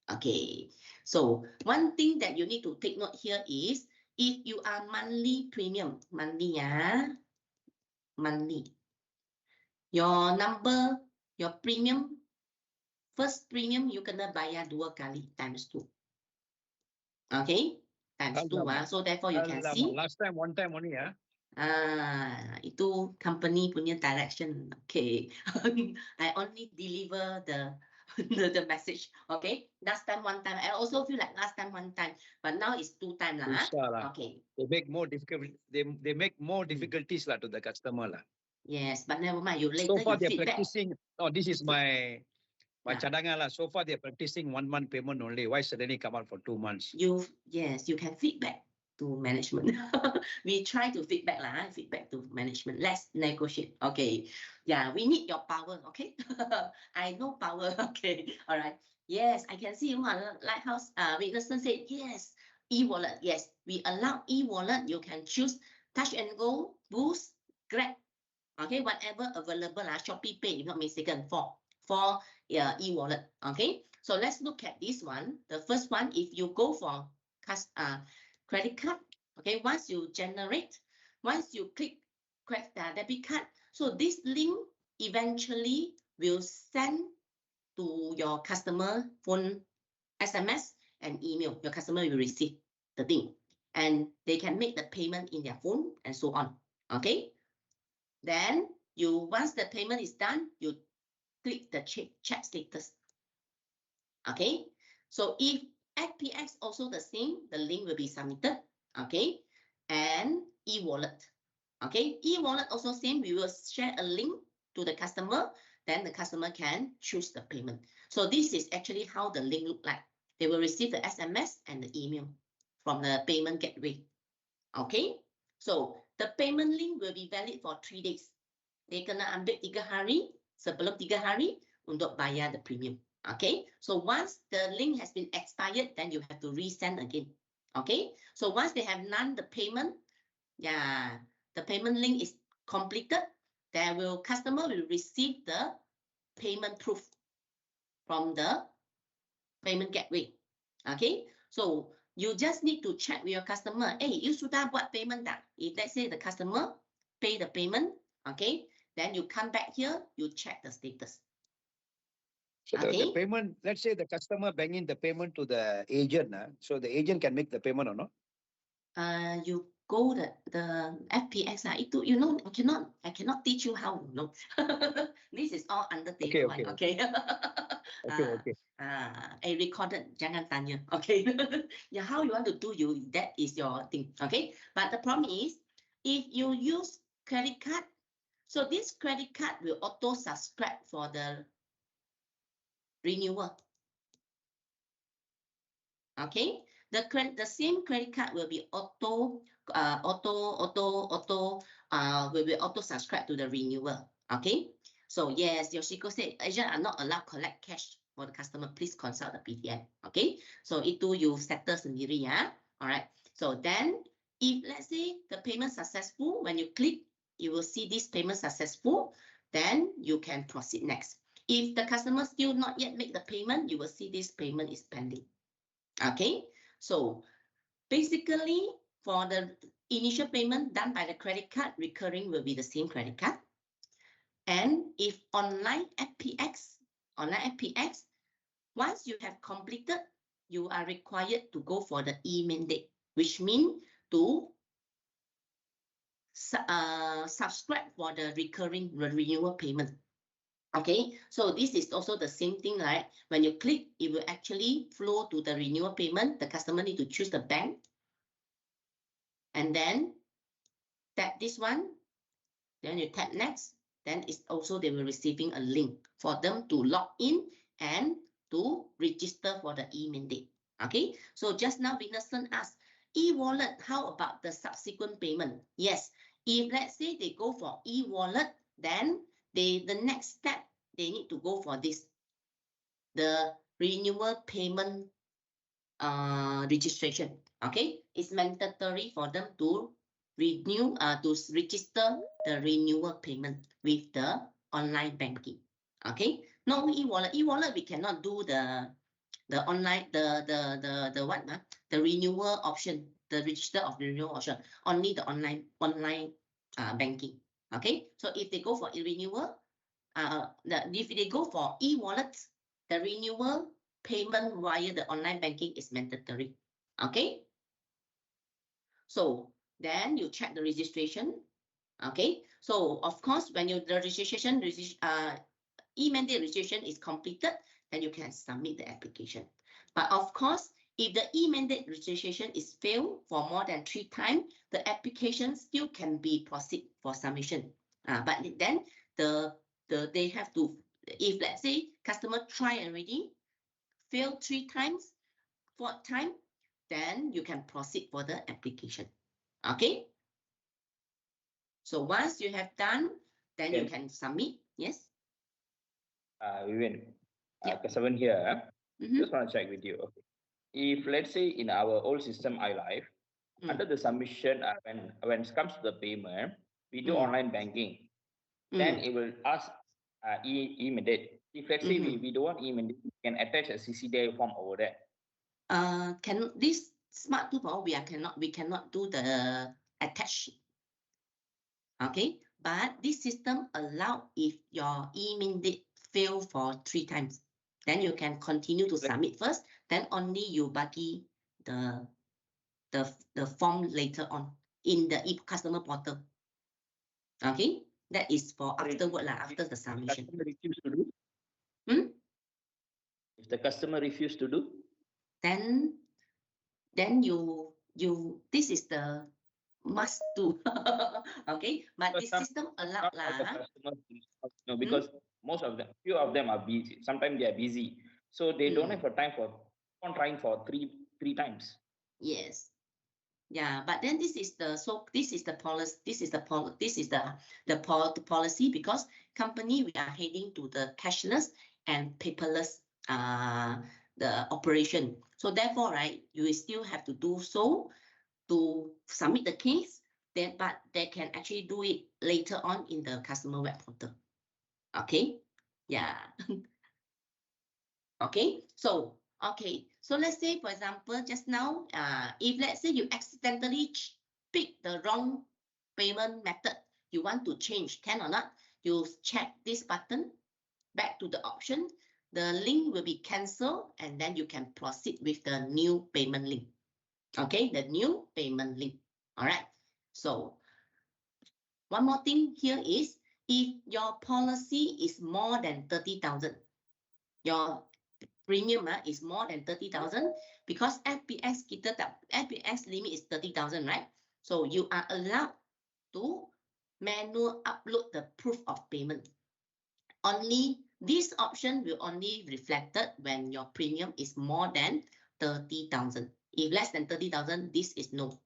[SPEAKER 1] Okay, so one thing that you need to take note here is if you are monthly premium, monthly, your premium, first premium you kena bayar 2 kali times 2. Okay, times 2. So therefore you can see.
[SPEAKER 3] Last time, one time only,
[SPEAKER 1] itu company punya direction. Okay, I only deliver the the message. Okay, last time one time. I also feel like last time one time, but now it's 2 times lah. Okay.
[SPEAKER 3] They make more difficult. They make more difficulties lah to the customer lah.
[SPEAKER 1] Yes, but never mind. You later
[SPEAKER 3] So far
[SPEAKER 1] you
[SPEAKER 3] they're
[SPEAKER 1] feedback.
[SPEAKER 3] practicing. Oh, this is my cadangan lah. So far they're practicing 1 month payment only. Why suddenly come out for 2 months?
[SPEAKER 1] Yes, you can feedback to management. We try to feedback lah, feedback to management. Let's negotiate. Okay. Yeah, we need your power. Okay. I know power. Okay. All right. Yes, I can see Lighthouse Witnessment said yes. E-wallet. Yes, we allow e-wallet. You can choose Touch and Go, Boost, Grab. Okay, whatever available, Shopee Pay, if not mistaken, for e-wallet. Okay, so let's look at this one. The first one, if you go for credit card, okay, once you click debit card, so this link eventually will send to your customer phone SMS and email. Your customer will receive the thing, and they can make the payment in their phone and so on. Okay. Then once the payment is done, you click the check status. Okay, so if FPX also the same, the link will be submitted. Okay, and e-wallet. Okay, e-wallet also same. We will share a link to the customer. Then the customer can choose the payment. So this is actually how the link look like. They will receive the SMS and the email from the payment gateway. Okay, so the payment link will be valid for 3 days. They kena ambil 3 hari, sebelum 3 hari untuk bayar the premium. Okay, so once the link has been expired, then you have to resend again. Okay, so once they have done the payment, the payment link is completed, customer will receive the payment proof from the payment gateway. Okay, so you just need to check with your customer. Hey, you sudah buat payment tak? If let's say the customer pay the payment, okay, then you come back here, you check the status.
[SPEAKER 3] So the payment, let's say the customer bang in the payment to the agent, so the agent can make the payment or not?
[SPEAKER 1] You go the FPX, you know, I cannot teach you how. No, this is all under table. Okay.
[SPEAKER 3] Okay.
[SPEAKER 1] Recorded, jangan tanya. Okay. Yeah, how you want to do that is your thing. Okay. But the problem is, if you use credit card, so this credit card will auto subscribe for the renewal. Okay, the same credit card will be auto subscribe to the renewal. Okay, so yes, Yoshiko said agent are not allowed collect cash for the customer. Please consult the PTN. Okay, so itu you settle sendiri ya. Alright, so then if let's say the payment successful, when you click, you will see this payment successful. Then you can proceed next. If the customer still not yet make the payment, you will see this payment is pending. Okay, so basically for the initial payment done by the credit card, recurring will be the same credit card. And if online FPX, once you have completed, you are required to go for the e-mandate, which means to subscribe for the recurring renewal payment. Okay, so this is also the same thing, right? When you click, it will actually flow to the renewal payment. The customer need to choose the bank. And then tap this one. Then you tap next. Then it's also they will receiving a link for them to log in and to register for the e-mandate. Okay, so just now Witnessment asked, e-wallet, how about the subsequent payment? Yes, if let's say they go for e-wallet, then the next step, they need to go for this, the renewal payment registration. Okay, it's mandatory for them to register the renewal payment with the online banking. Okay, no e-wallet. E-wallet we cannot do the online the what the renewal option, the register of renewal option, only the online banking. Okay, so if they go for renewal, if they go for e-wallet, the renewal payment via the online banking is mandatory. Okay, so then you check the registration. Okay, so of course when the registration e-mandate registration is completed, then you can submit the application. But of course, if the e-mandate registration is failed for more than 3 times, the application still can be proceed for submission. But then they have to, if let's say customer try already, fail 3 times, 4th time, then you can proceed for the application. Okay. So once you have done, then you can submit. Yes.
[SPEAKER 4] Vivian,
[SPEAKER 1] Yeah.
[SPEAKER 4] Kesavan here.
[SPEAKER 1] Mhm.
[SPEAKER 4] Just want to check with you. Okay. If let's say in our old system iLife, under the submission, when it comes to the payment, we do online banking. Then it will ask e-mandate. If let's say we don't want e-mandate, we can attach a CCDA form over there.
[SPEAKER 1] Can this smart tool we cannot do the attach. Okay, but this system allow if your e-mandate fail for 3 times, then you can continue to submit first, then only you buggy the form later on in the customer portal. Okay, that is for afterward after the submission.
[SPEAKER 4] If the customer refuse to do,
[SPEAKER 1] then you this is the must do. Okay, but this system allowed
[SPEAKER 4] no, because most of them, few of them are busy. Sometimes they are busy, so they don't have a time for trying for three times.
[SPEAKER 1] Yes. Yeah, but then this is the policy. This is the policy, because company we are heading to the cashless and paperless the operation. So therefore, right, you will still have to do so to submit the case. Then, but they can actually do it later on in the customer web portal. Okay. Yeah. Okay. So let's say, for example, just now, if let's say you accidentally pick the wrong payment method, you want to change, can or not? You check this button, back to the option, the link will be cancelled, and then you can proceed with the new payment link. Okay, the new payment link. All right. So one more thing here is, if your policy is more than 30,000, your premium is more than 30,000, because FPS limit is 30,000, right? So you are allowed to manual upload the proof of payment. Only this option will only reflected when your premium is more than 30,000. If less than 30,000, this is no.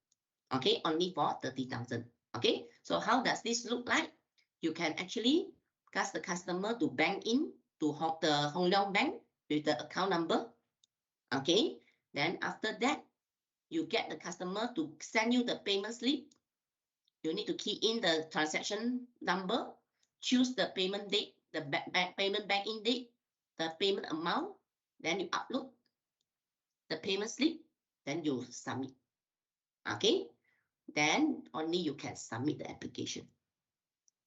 [SPEAKER 1] Okay, only for 30,000. Okay, so how does this look like? You can actually ask the customer to bank in to the Hong Leong Bank with the account number. Okay, then after that, you get the customer to send you the payment slip. You need to key in the transaction number, choose the payment date, the payment bank-in date, the payment amount, then you upload the payment slip, then you submit. Okay, then only you can submit the application.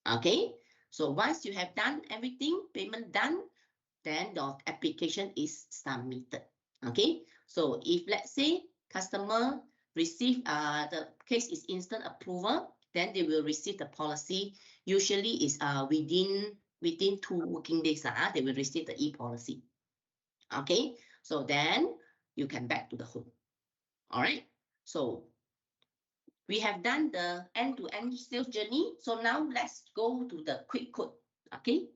[SPEAKER 1] Okay, so once you have done everything, payment done, then your application is submitted. Okay, so if let's say customer receive the case is instant approval, then they will receive the policy. Usually is within 2 working days, they will receive the e-policy. Okay, so then you can back to the home. All right, so we have done the end-to-end sales journey. So now let's go to the quick code. Okay.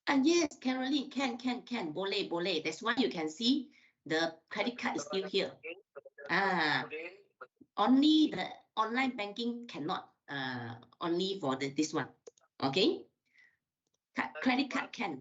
[SPEAKER 1] And yes, Caroline, can, boleh. That's why you can see the credit card is still here. Only the online banking cannot, only for this one. Okay. Credit card can.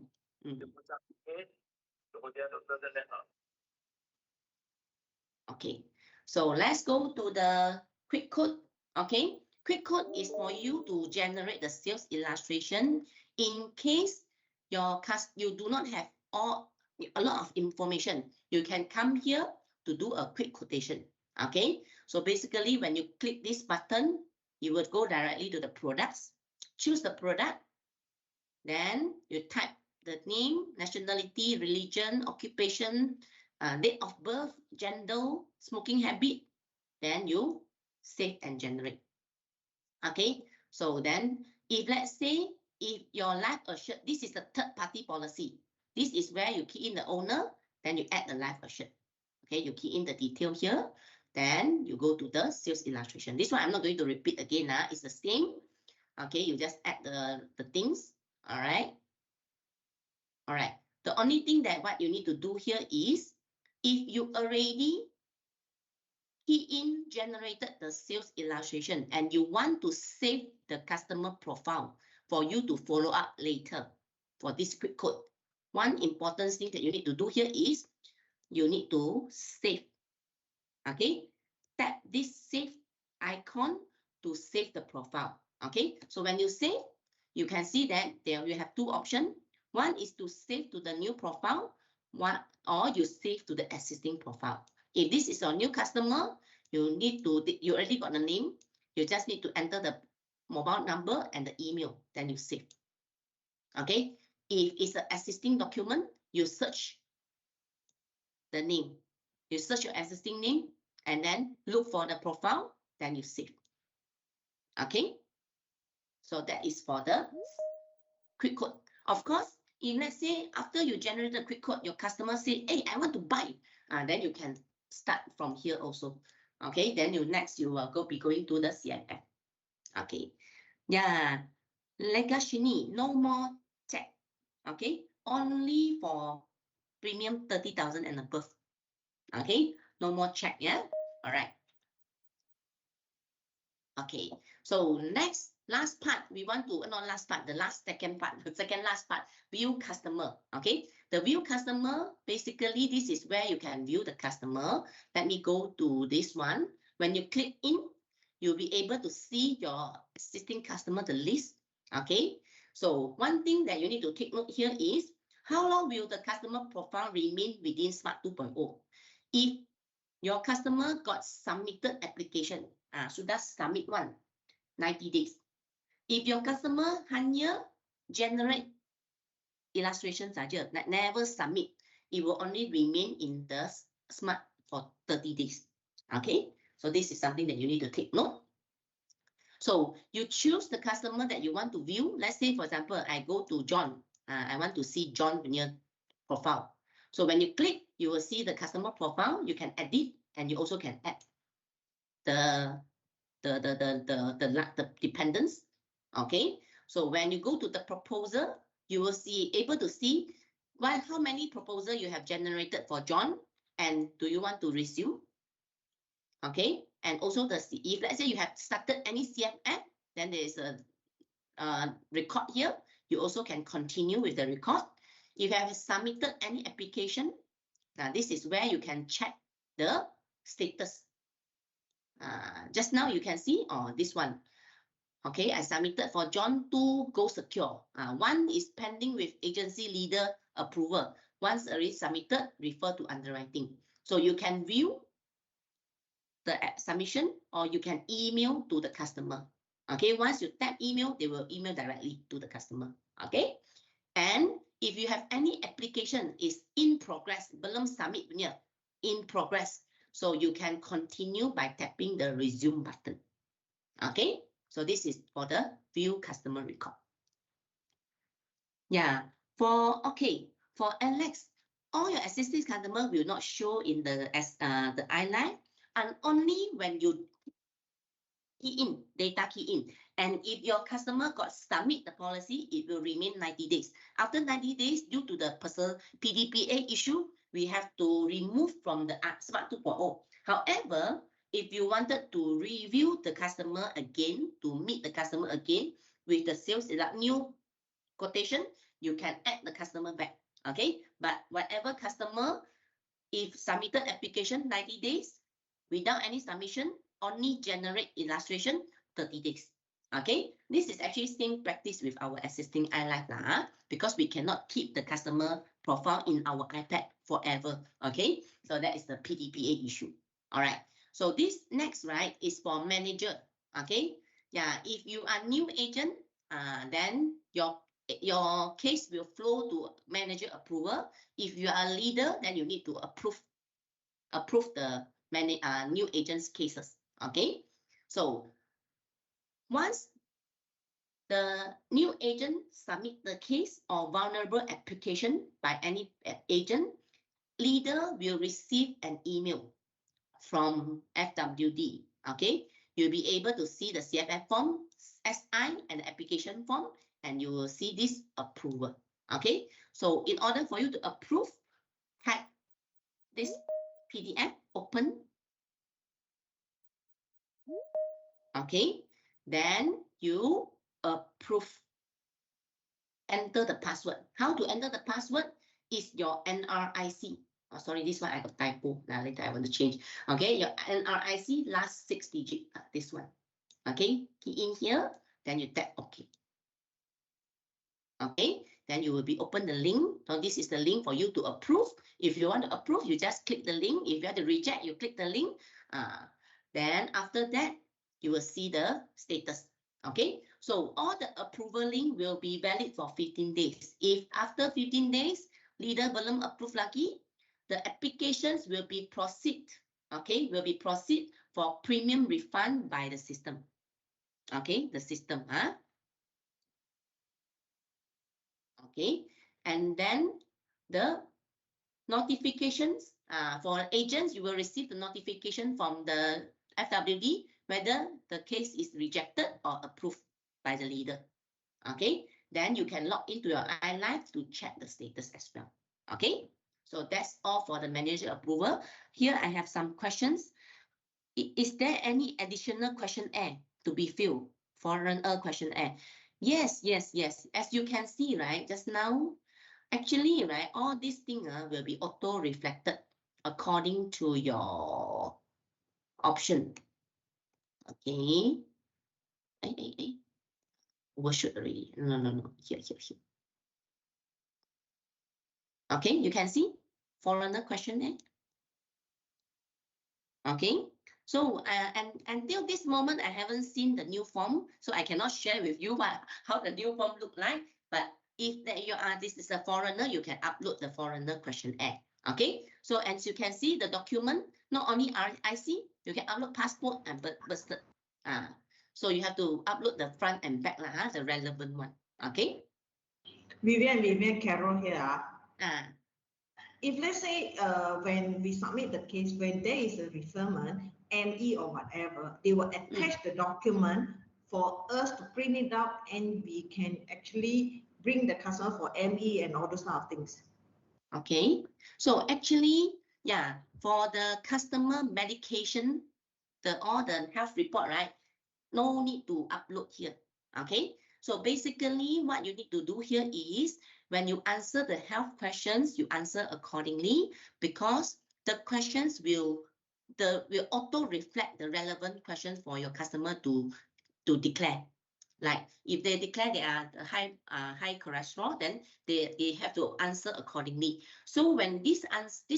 [SPEAKER 1] Okay. So let's go to the quick code. Okay, quick quote is for you to generate the sales illustration in case you do not have a lot of information. You can come here to do a quick quotation. Okay, so basically when you click this button, you would go directly to the products, choose the product, then you type the name, nationality, religion, occupation, date of birth, gender, smoking habit, then you save and generate. Okay, so then if let's say if your life assured, this is the third party policy. This is where you key in the owner, then you add the life assured. Okay, you key in the detail here, then you go to the sales illustration. This one I'm not going to repeat again. It's the same. Okay, you just add the things. All right. All right. The only thing that what you need to do here is if you already key in generated the sales illustration and you want to save the customer profile for you to follow up later for this quick quote, one important thing that you need to do here is you need to save. Okay, tap this save icon to save the profile. Okay, so when you save, you can see that there you have two options. One is to save to the new profile, or you save to the existing profile. If this is your new customer, you already got the name. You just need to enter the mobile number and the email, then you save. Okay, if it's an existing document, you search the name. You search your existing name and then look for the profile, then you save. Okay, so that is for the quick quote. Of course, if let's say after you generate a quick quote, your customer say, hey, I want to buy, then you can start from here also. Okay, then you will be going to the CFF. Okay, yeah, Legashini, no more check. Okay, only for premium 30,000 and above. Okay, no more check. Yeah, all right. Okay, so last part, we want to, not last part, the second last part, view customer. Okay, the view customer, basically, this is where you can view the customer. Let me go to this one. When you click in, you'll be able to see your existing customer, the list. Okay, so one thing that you need to take note here is, how long will the customer profile remain within Smart 2.0? If your customer got submitted application, sudah submit one, 90 days. If your customer hanya generate illustration saja, never submit, it will only remain in the Smart for 30 days. Okay, so this is something that you need to take note. So you choose the customer that you want to view. Let's say, for example, I go to John. I want to see John Veneer profile. So when you click, you will see the customer profile. You can edit, and you also can add the dependents. Okay, so when you go to the proposal, you will able to see how many proposal you have generated for John, and do you want to resume? Okay, and also if let's say you have started any CFF, then there is a record here. You also can continue with the record. If you have submitted any application, now this is where you can check the status. Just now you can see, this one. Okay, I submitted for John 2 Go Secure. One is pending with agency leader approval. Once already submitted, refer to underwriting. So you can view the submission, or you can email to the customer. Okay, once you tap email, they will email directly to the customer. Okay, and if you have any application is in progress, belum submit punya, in progress, so you can continue by tapping the resume button. Okay, so this is for the view customer record. Yeah, for Alex, all your existing customer will not show in the iLife, and only when you key in, data key in. And if your customer got submit the policy, it will remain 90 days. After 90 days, due to the personal PDPA issue, we have to remove from the Smart 2.0. However, if you wanted to review the customer again, to meet the customer again with the sales new quotation, you can add the customer back. Okay, but whatever customer, if submitted application 90 days without any submission, only generate illustration 30 days. Okay, this is actually same practice with our existing iLife lah, because we cannot keep the customer profile in our iPad forever. Okay, so that is the PDPA issue. All right, so this next, right, is for manager. Okay, yeah, if you are new agent, then your case will flow to manager approval. If you are a leader, then you need to approve the new agents cases. Okay, so once the new agent submit the case or vulnerable application by any agent, leader will receive an email from FWD. Okay, you'll be able to see the CFF form, SI, and the application form, and you will see this approval. Okay, so in order for you to approve, type this PDF, open. Okay, then you approve. Enter the password. How to enter the password is your NRIC. Oh, sorry, this one I got typo. Now later I want to change. Okay, your NRIC last 6 digit. This one. Okay, key in here. Then you tap OK. Okay, then you will be open the link. So this is the link for you to approve. If you want to approve, you just click the link. If you want to reject, you click the link. Then after that, you will see the status. Okay, so all the approval link will be valid for 15 days. If after 15 days, leader belum approve lagi, the applications will be proceed. Okay, will be proceed for premium refund by the system. Okay, the system. Okay, and then the notifications for agents, you will receive the notification from the FWD whether the case is rejected or approved by the leader. Okay, then you can log into your iLife to check the status as well. Okay, so that's all for the manager approval. Here I have some questions. Is there any additional questionnaire to be filled? Foreigner questionnaire. Yes. As you can see, right, just now, actually, right, all these things will be auto-reflected according to your option. Okay. Overshoot already. No. Here. Okay, you can see foreigner questionnaire. Okay. So and until this moment, I haven't seen the new form, so I cannot share with you how the new form look like. But if this is a foreigner, you can upload the foreigner questionnaire. Okay. So as you can see, the document not only RIC, you can upload passport and birth cert. So you have to upload the front and back the relevant one. Okay.
[SPEAKER 5] Vivian, Carol here. If let's say when we submit the case, when there is a referment, ME or whatever, they will attach the document for us to print it out, and we can actually bring the customer for ME and all those kind of things.
[SPEAKER 1] Okay, so actually, yeah, for the customer medication, all the health report, right? No need to upload here. Okay, so basically what you need to do here is when you answer the health questions, you answer accordingly, because the questions will auto reflect the relevant questions for your customer to declare. Like if they declare they are high cholesterol, then they have to answer accordingly. So when this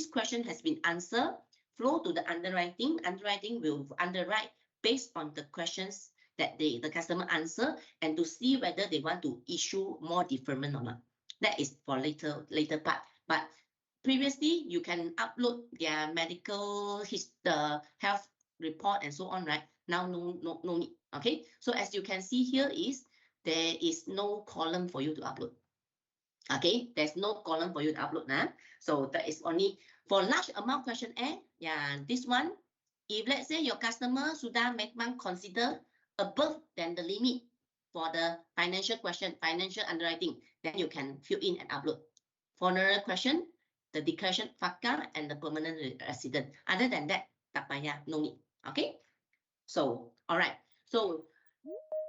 [SPEAKER 1] question has been answered, flow to the underwriting. Underwriting will underwrite based on the questions that the customer answer, and to see whether they want to issue more deferment or not. That is for later part. But previously, you can upload their medical the health report and so on, right? Now no need. Okay, so as you can see here there is no column for you to upload. Okay, there's no column for you to upload now. So that is only for large amount questionnaire. Yeah, this one, if let's say your customer sudah memang consider above than the limit for the financial question, financial underwriting, then you can fill in and upload. For another question, the declaration FATCA and the permanent resident. Other than that, tak payah, no need. Okay, so all right. So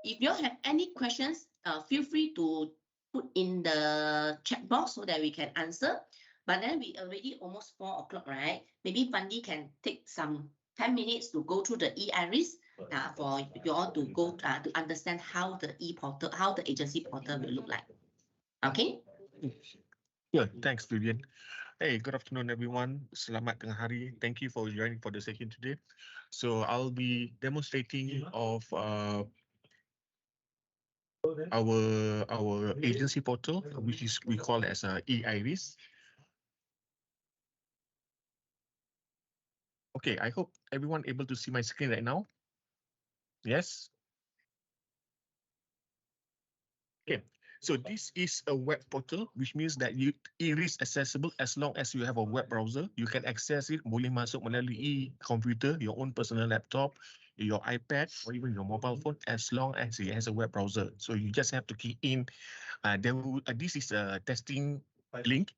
[SPEAKER 1] if you have any questions, feel free to put in the chat box so that we can answer. But then we already almost 4 o'clock, right? Maybe Fandi can take some 10 minutes to go through the e-iris for you all to go to understand how the e-portal, how the agency portal will look like. Okay?
[SPEAKER 2] Yeah, thanks, Vivian. Hey, good afternoon, everyone. Selamat tengah hari. Thank you for joining for the session today. So I'll be demonstrating of our agency portal, which is we call as e-iris. Okay, I hope everyone able to see my screen right now. Yes. Okay. So this is a web portal, which means that it is accessible as long as you have a web browser. You can access it, boleh masuk melalui computer, your own personal laptop, your iPad, or even your mobile phone, as long as it has a web browser. So you just have to key in. This is a testing link,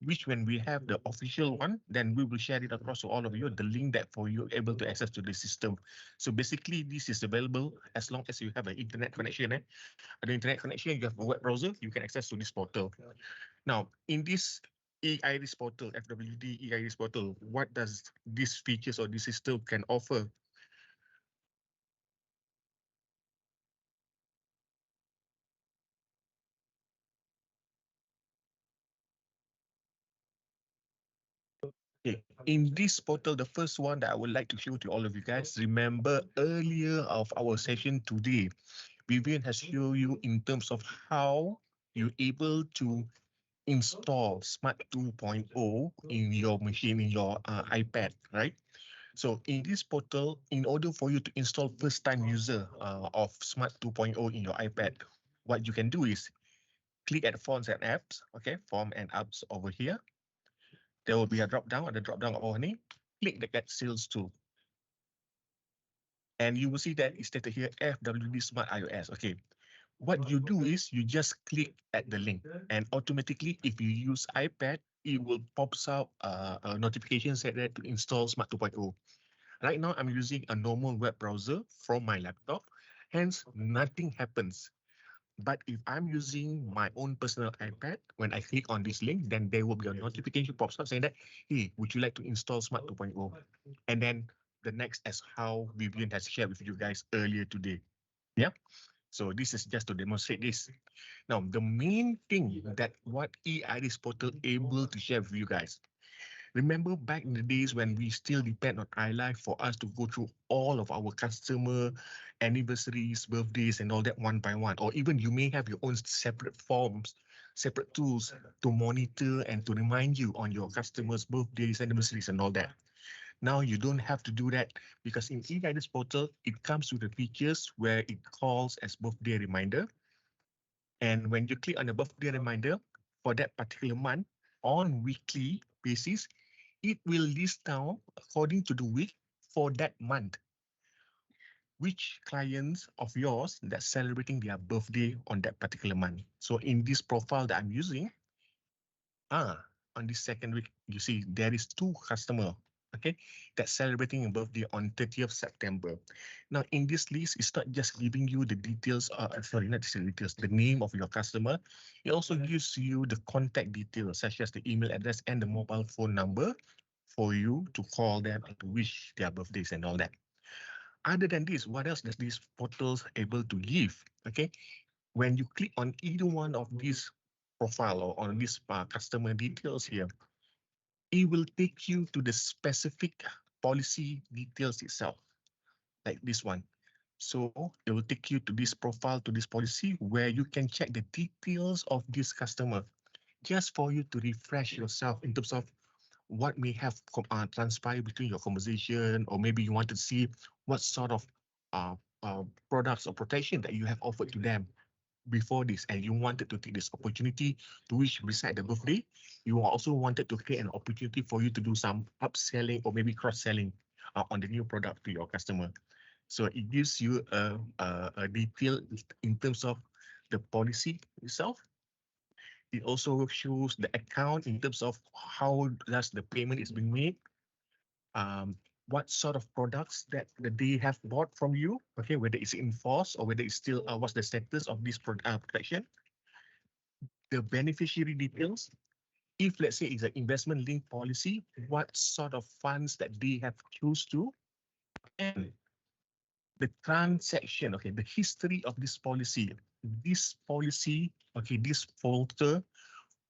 [SPEAKER 2] which when we have the official one, then we will share it across to all of you, the link that for you able to access to the system. So basically, this is available as long as you have an internet connection. The internet connection, you have a web browser, you can access to this portal. Now, in this e-iris portal, FWD e-iris portal, what does these features or this system can offer? Okay. In this portal, the first one that I would like to show to all of you guys, remember earlier of our session today, Vivian has shown you in terms of how you're able to install Smart 2.0 in your machine, in your iPad, right? So in this portal, in order for you to install first-time user of Smart 2.0 in your iPad, what you can do is click at Fonts and Apps, okay, Form and Apps over here. There will be a drop-down, at the drop-down of our name, click the Get Sales tool. And you will see that it's stated here, FWD Smart iOS, okay. What you do is you just click at the link and automatically, if you use iPad, it will pops out a notification set there to install Smart 2.0. Right now, I'm using a normal web browser from my laptop, hence nothing happens. But if I'm using my own personal iPad, when I click on this link, then there will be a notification pops up saying that, hey, would you like to install Smart 2.0? And then the next as how Vivian has shared with you guys earlier today. Yeah. So this is just to demonstrate this. Now, the main thing that what e-iris portal able to share with you guys. Remember back in the days when we still depend on iLife for us to go through all of our customer anniversaries, birthdays, and all that one by one, or even you may have your own separate forms, separate tools to monitor and to remind you on your customers' birthdays, anniversaries, and all that. Now you don't have to do that because in e-iris portal, it comes with the features where it calls as birthday reminder. And when you click on the birthday reminder for that particular month on weekly basis, it will list down according to the week for that month, which clients of yours that's celebrating their birthday on that particular month. So in this profile that I'm using, on this second week, you see there is 2 customers, okay, that's celebrating a birthday on 30th September. Now in this list, it's not just giving you the details, sorry, not just the details, the name of your customer. It also gives you the contact details, such as the email address and the mobile phone number for you to call them and to wish their birthdays and all that. Other than this, what else does these portals able to give? Okay, when you click on either one of these profile or on this customer details here, it will take you to the specific policy details itself, like this one. So it will take you to this profile, to this policy, where you can check the details of this customer, just for you to refresh yourself in terms of what may have transpired between your conversation, or maybe you want to see what sort of products or protection that you have offered to them before this, and you wanted to take this opportunity to wish beside the birthday. You also wanted to create an opportunity for you to do some upselling or maybe cross-selling on the new product to your customer. So it gives you a detail in terms of the policy itself. It also shows the account in terms of how does the payment is being made, what sort of products that they have bought from you, okay, whether it's in force or whether it's still, what's the status of this protection, the beneficiary details. If let's say it's an investment linked policy, what sort of funds that they have choose to And the transaction, okay, the history of this policy, okay, this folder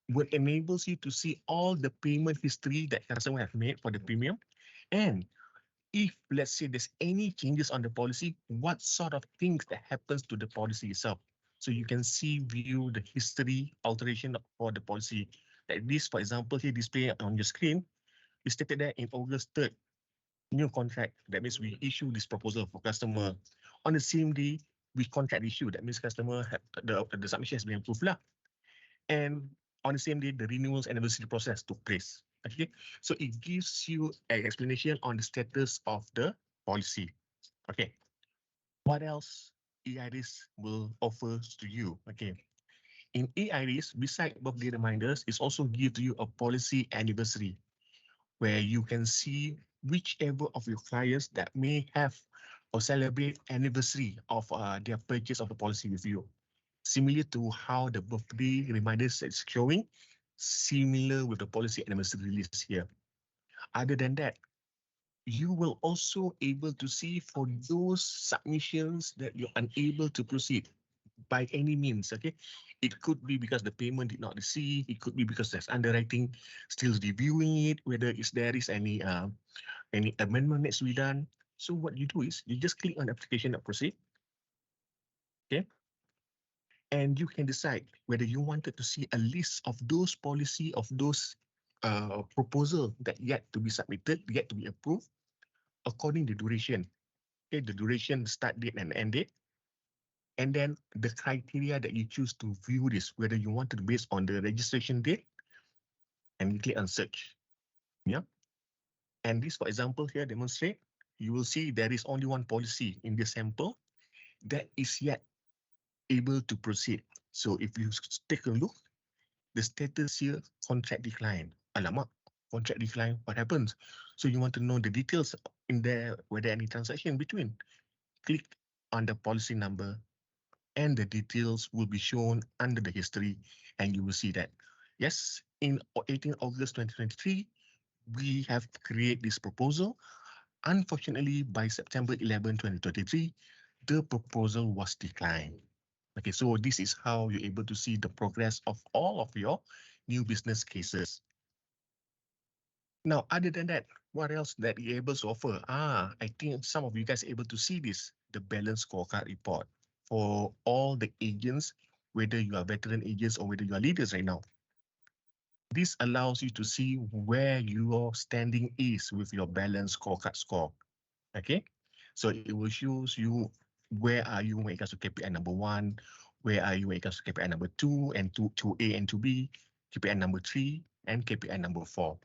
[SPEAKER 2] will enables you to see all the payment history that customer have made for the premium. And if let's say there's any changes on the policy, what sort of things that happens to the policy itself. So you can view the history alteration for the policy. Like this, for example, here display on your screen, we stated that in August 3rd, new contract. That means we issue this proposal for customer. On the same day, we contract issue. That means customer have the submission has been approved lah. And on the same day, the renewals anniversary process took place. Okay, so it gives you an explanation on the status of the policy. Okay, what else eIris will offer to you? Okay, in eIris, beside birthday reminders, it also gives you a policy anniversary, where you can see whichever of your clients that may have or celebrate anniversary of their purchase of the policy with you. Similar to how the birthday reminders is showing, similar with the policy anniversary list here. Other than that, you will also able to see for those submissions that you're unable to proceed by any means, okay? It could be because the payment did not receive, it could be because there's underwriting still reviewing it, whether there is any amendment needs to be done. So what you do is you just click on application and proceed, okay? And you can decide whether you wanted to see a list of those policy of those proposal that yet to be submitted, yet to be approved, according to duration. Okay, the duration, start date and end date. And then the criteria that you choose to view this, whether you want to based on the registration date, and you click on search. Yeah. And this, for example, here demonstrate, you will see there is only one policy in this sample that is yet able to proceed. So if you take a look, the status here, contract decline. Alamak, contract decline, what happens? So you want to know the details in there, whether any transaction between. Click on the policy number and the details will be shown under the history, and you will see that, yes, in 18 August 2023, we have created this proposal. Unfortunately, by September 11, 2023, the proposal was declined. Okay, so this is how you're able to see the progress of all of your new business cases. Now, other than that, what else that you're able to offer? I think some of you guys are able to see this, the balance scorecard report for all the agents, whether you are veteran agents or whether you are leaders right now. This allows you to see where your standing is with your balance scorecard score. Okay, so it will show you where are you when it comes to KPI number 1, where are you when it comes to KPI number 2 and 2A and 2B, KPI number 3 and KPI number 4.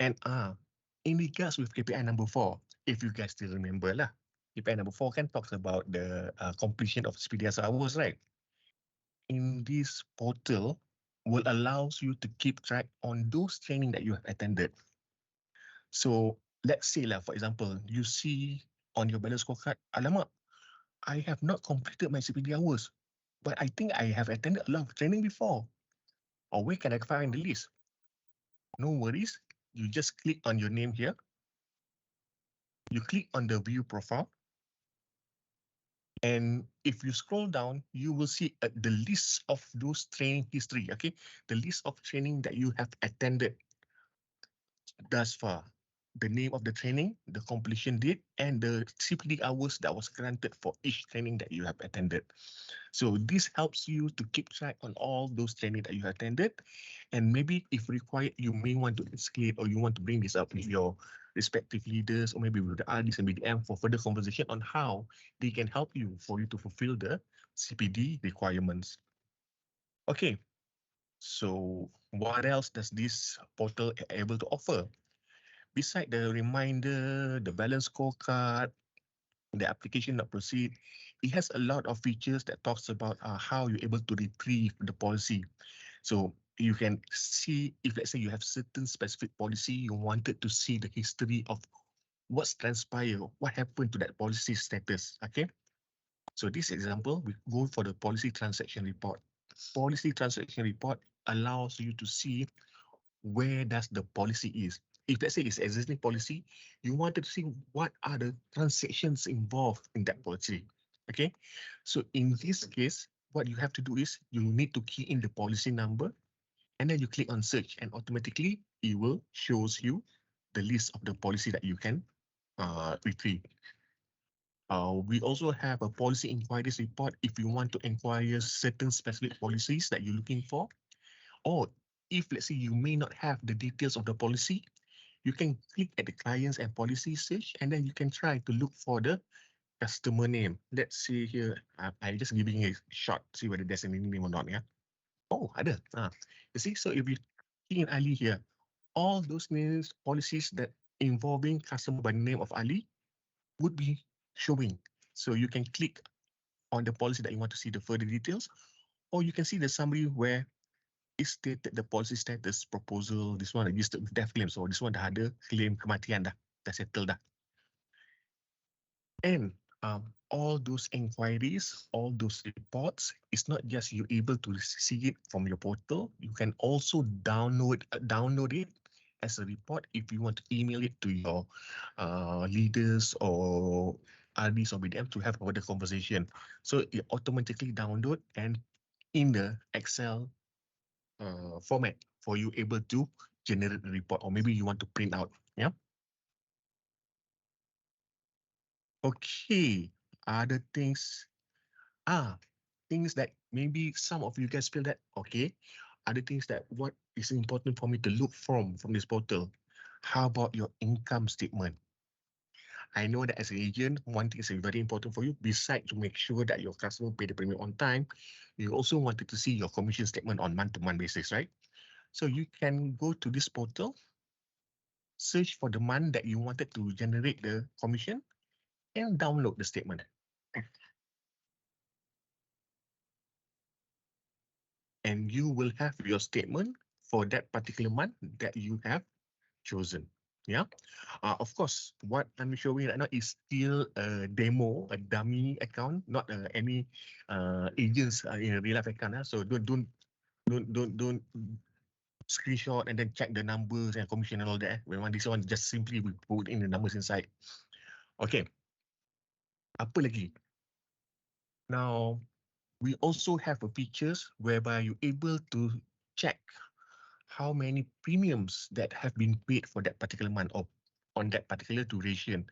[SPEAKER 2] And in regards with KPI number 4, if you guys still remember lah, KPI number 4 can talks about the completion of CPDS hours, right? In this portal will allows you to keep track on those training that you have attended. So let's say lah, for example, you see on your balance scorecard, alamak, I have not completed my CPD hours, but I think I have attended a lot of training before. Or where can I find the list? No worries. You just click on your name here. You click on the view profile. And if you scroll down, you will see the list of those training history, okay? The list of training that you have attended thus far. The name of the training, the completion date, and the CPD hours that was granted for each training that you have attended. So this helps you to keep track on all those training that you attended. And maybe if required, you may want to escalate or you want to bring this up with your respective leaders or maybe with the RDs and BDM for further conversation on how they can help you for you to fulfill the CPD requirements. Okay, so what else does this portal able to offer? Beside the reminder, the balance scorecard, the application not proceed, it has a lot of features that talks about how you're able to retrieve the policy. So you can see if let's say you have certain specific policy, you wanted to see the history of what's transpired, what happened to that policy status, okay? So this example, we go for the policy transaction report. Policy transaction report allows you to see where does the policy is. If let's say it's existing policy, you wanted to see what are the transactions involved in that policy. Okay, so in this case, what you have to do is you need to key in the policy number, and then you click on search, and automatically it will shows you the list of the policy that you can retrieve. We also have a policy inquiries report if you want to inquire certain specific policies that you're looking for, or if let's say you may not have the details of the policy, you can click at the clients and policy search, and then you can try to look for the customer name. Let's see here. I'm just giving a shot, see whether there's any name or not. Yeah. Oh, ada. You see, so if you key in Ali here, all those names, policies that involving customer by the name of Ali would be showing. So you can click on the policy that you want to see the further details, or you can see the summary where it stated the policy status proposal. This one registered with death claim. So this one dah ada claim kematian dah settle dah. And all those inquiries, all those reports, it's not just you able to see it from your portal. You can also download it as a report if you want to email it to your leaders or RDs or BDM to have further conversation. So it automatically download and in the Excel format for you able to generate the report, or maybe you want to print out. Yeah. Okay. Other things. Things that maybe some of you guys feel that okay. Other things that what is important for me to look from this portal. How about your income statement? I know that as an agent, one thing is very important for you. Besides to make sure that your customer pay the premium on time, you also wanted to see your commission statement on month-to-month basis, right? So you can go to this portal, search for the month that you wanted to generate the commission, and download the statement. And you will have your statement for that particular month that you have chosen. Yeah. Of course, what I'm showing right now is still a demo, a dummy account, not any agents in a real life account. So don't screenshot and then check the numbers and commission and all that. When this one just simply we put in the numbers inside. Okay. Apa lagi? Now, we also have a features whereby you're able to check how many premiums that have been paid for that particular month or on that particular duration.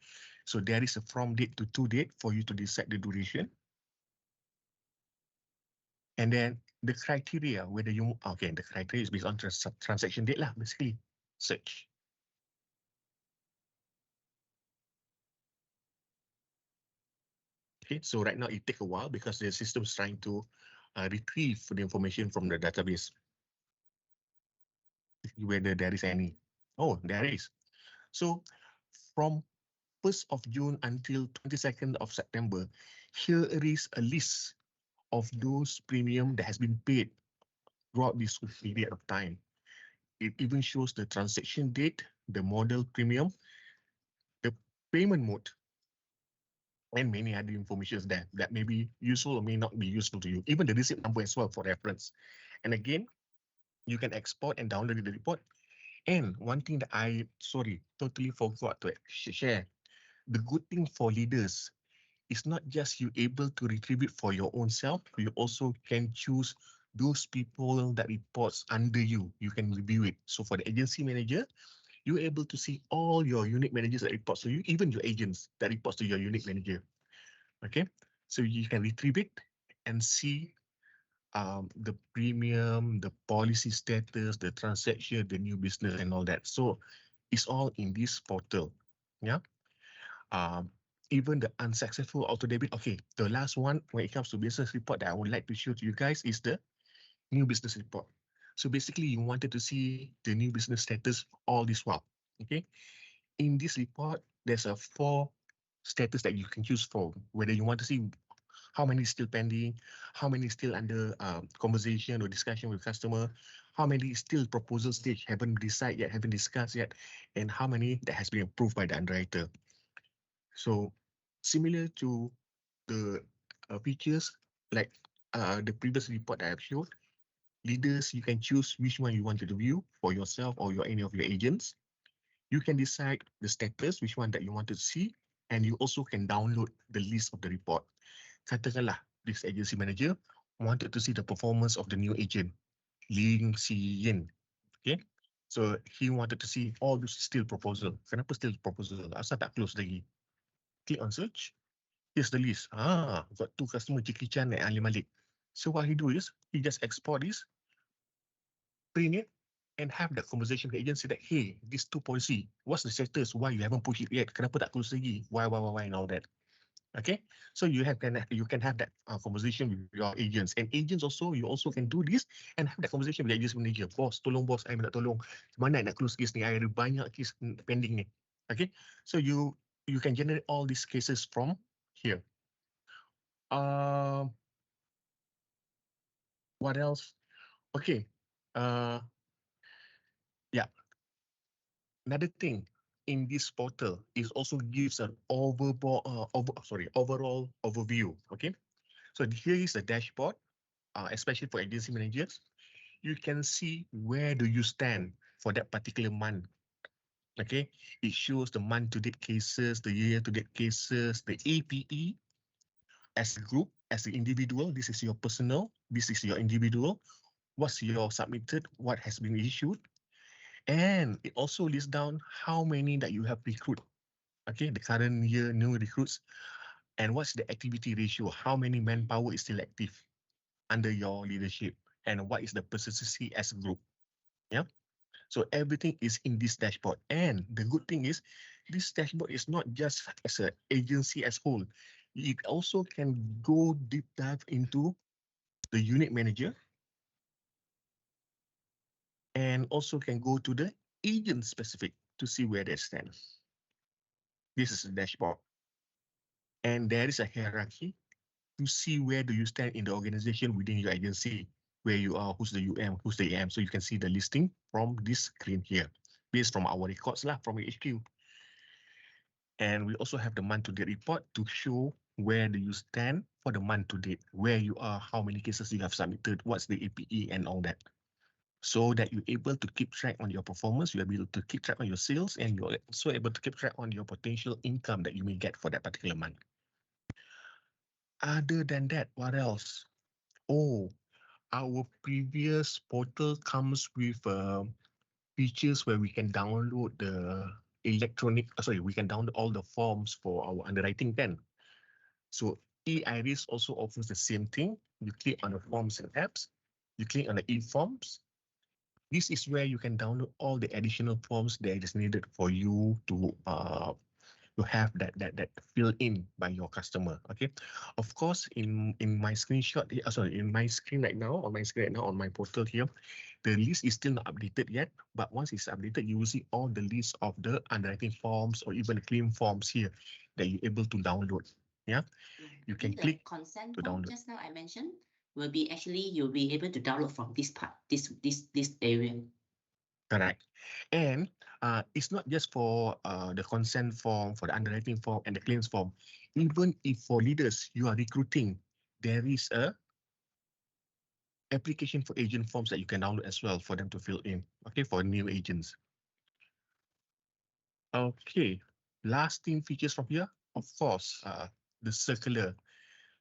[SPEAKER 2] So there is a from date to to date for you to decide the duration. And then the criteria, whether you, okay, the criteria is based on transaction date lah, basically. Search. Okay, so right now it takes a while because the system is trying to retrieve the information from the database. Whether there is any. Oh, there is. So from 1st of June until 22nd of September, here is a list of those premium that has been paid throughout this period of time. It even shows the transaction date, the model premium, the payment mode, and many other information there that may be useful or may not be useful to you. Even the receipt number as well for reference. And again, you can export and download the report. And one thing that I, totally forgot to share. The good thing for leaders is not just you able to retrieve it for your own self, you also can choose those people that reports under you. You can review it. So for the agency manager, you're able to see all your unit managers that reports to you, even your agents that reports to your unit manager. Okay, so you can retrieve it and see the premium, the policy status, the transaction, the new business and all that. So it's all in this portal. Yeah. Even the unsuccessful auto debit. Okay, the last one when it comes to business report that I would like to show to you guys is the new business report. So basically you wanted to see the new business status all this while. Okay, in this report, there's a 4 status that you can choose for, whether you want to see how many is still pending, how many is still under conversation or discussion with customer, how many is still proposal stage, haven't decided yet, haven't discussed yet, and how many that has been approved by the underwriter. So similar to the features like the previous report that I have showed, Leaders, you can choose which one you wanted to view for yourself or any of your agents. You can decide the status, which one that you want to see, and you also can download the list of the report. Katakanlah, this agency manager wanted to see the performance of the new agent, Ling Si Yin. Okay, so he wanted to see all this still proposal. Kenapa still proposal? Asal tak close lagi? Click on search. Here's the list. Got 2 customer, Jackie Chan and Ali Malik. So what he do is, he just export this, print it, and have that conversation with the agency that, hey, this 2 policy, what's the status? Why you haven't pushed it yet? Kenapa tak close lagi? Why, and all that. Okay, so you can have that conversation with your agents, and agents also, you also can do this and have that conversation with the agency manager. Boss, tolong boss, I minta tolong. Mana nak close case ni? I ada banyak case pending ni. Okay, so you can generate all these cases from here. What else? Okay, yeah. Another thing in this portal is also gives an overall overview. Okay, so here is the dashboard, especially for agency managers. You can see where do you stand for that particular month. Okay, it shows the month-to-date cases, the year-to-date cases, the APE as a group, as an individual. This is your personal, this is your individual. What's your submitted, what has been issued. And it also lists down how many that you have recruited. Okay, the current year new recruits, and what's the activity ratio, how many manpower is still active under your leadership, and what is the persistency as a group. Yeah, so everything is in this dashboard. And the good thing is, this dashboard is not just as an agency as whole. It also can go deep dive into the unit manager, and also can go to the agent specific to see where they stand. This is the dashboard. And there is a hierarchy to see where do you stand in the organization within your agency, where you are, who's the UM, who's the AM. So you can see the listing from this screen here, based from our records from HQ. And we also have the month-to-date report to show where do you stand for the month-to-date, where you are, how many cases you have submitted, what's the APE and all that. So that you're able to keep track on your performance, you're able to keep track on your sales, and you're also able to keep track on your potential income that you may get for that particular month. Other than that, what else? Oh, our previous portal comes with features where we can download the we can download all the forms for our underwriting pen. So eIris also offers the same thing. You click on the forms and apps, you click on the e-forms. This is where you can download all the additional forms that is needed for you to have that filled in by your customer. Okay, of course, in my screenshot, in my screen right now, on my portal here, the list is still not updated yet. But once it's updated, you will see all the list of the underwriting forms or even the claim forms here that you're able to download. Yeah, you can click
[SPEAKER 1] consent
[SPEAKER 2] to
[SPEAKER 1] form
[SPEAKER 2] download.
[SPEAKER 1] just now I mentioned will be actually you'll be able to download from this part, this area.
[SPEAKER 2] Correct. And it's not just for the consent form, for the underwriting form and the claims form. Even if for leaders you are recruiting, there is a application for agent forms that you can download as well for them to fill in. Okay, for new agents. Okay, lasting features from here, of course, the circular.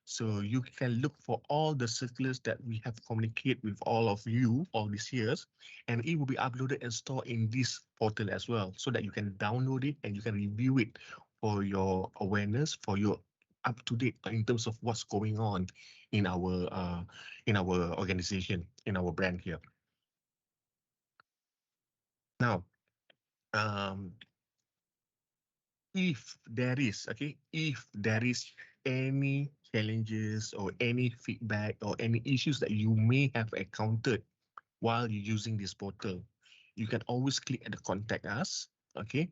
[SPEAKER 2] So you can look for all the circulars that we have communicated with all of you all these years, and it will be uploaded and stored in this portal as well, so that you can download it and you can review it for your awareness, for your up to date in terms of what's going on in our organization, in our brand here. Now, if there is any challenges or any feedback or any issues that you may have encountered while you're using this portal, you can always click at the contact us, okay,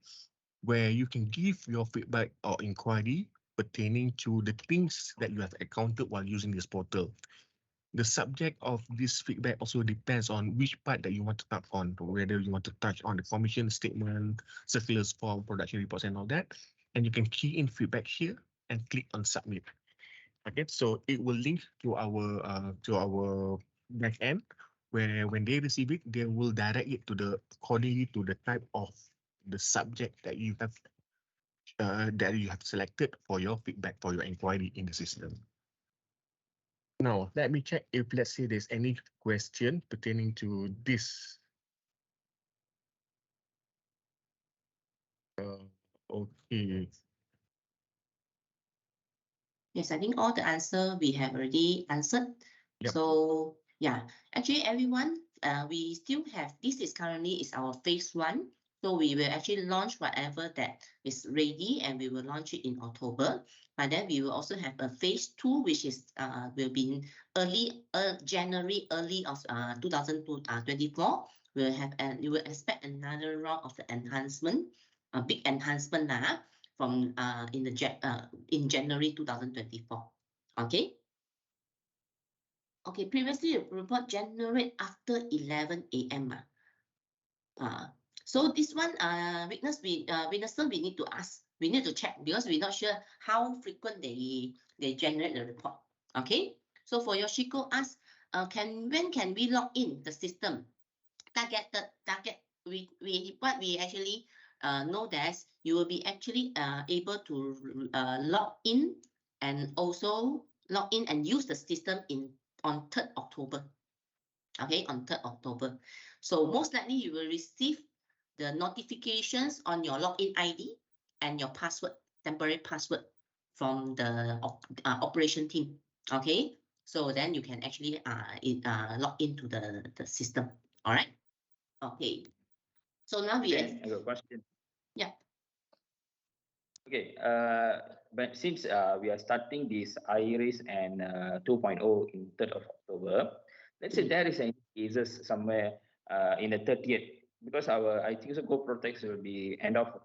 [SPEAKER 2] where you can give your feedback or inquiry pertaining to the things that you have encountered while using this portal. The subject of this feedback also depends on which part that you want to touch on, whether you want to touch on the commission statement, circulars form, production reports, and all that. And you can key in feedback here and click on submit. Okay, so it will link to our back end where when they receive it, they will direct it to the accordingly to the type of the subject that you have selected for your feedback for your inquiry in the system. Now, let me check if let's say there's any question pertaining to this. Okay.
[SPEAKER 1] Yes, I think all the answer we have already answered.
[SPEAKER 2] Yep.
[SPEAKER 1] So yeah, actually everyone, we still have, this is currently is our phase 1. So we will actually launch whatever that is ready and we will launch it in October. But then we will also have a phase 2, which is will be in January of 2024. We'll have you will expect another round of the enhancement, a big enhancement from in January 2024. Okay. Okay, previously report generate after 11 a.m. So this one, witness, we need to ask, we need to check because we're not sure how frequent they generate the report. Okay, so for Yoshiko ask, when can we log in the system? What we actually know that you will be actually able to log in and also log in and use the system on 3rd October. Okay, on 3rd October. So most likely you will receive the notifications on your login ID and your password, temporary password from the operation team. Okay, so then you can actually log into the system. All right. Okay. So now we
[SPEAKER 4] I have a question.
[SPEAKER 1] Yeah.
[SPEAKER 4] Okay. But since we are starting this IRIS and 2.0 in 3rd of October, let's say there is any cases somewhere in the 30th, because I think so GoProtex will be end of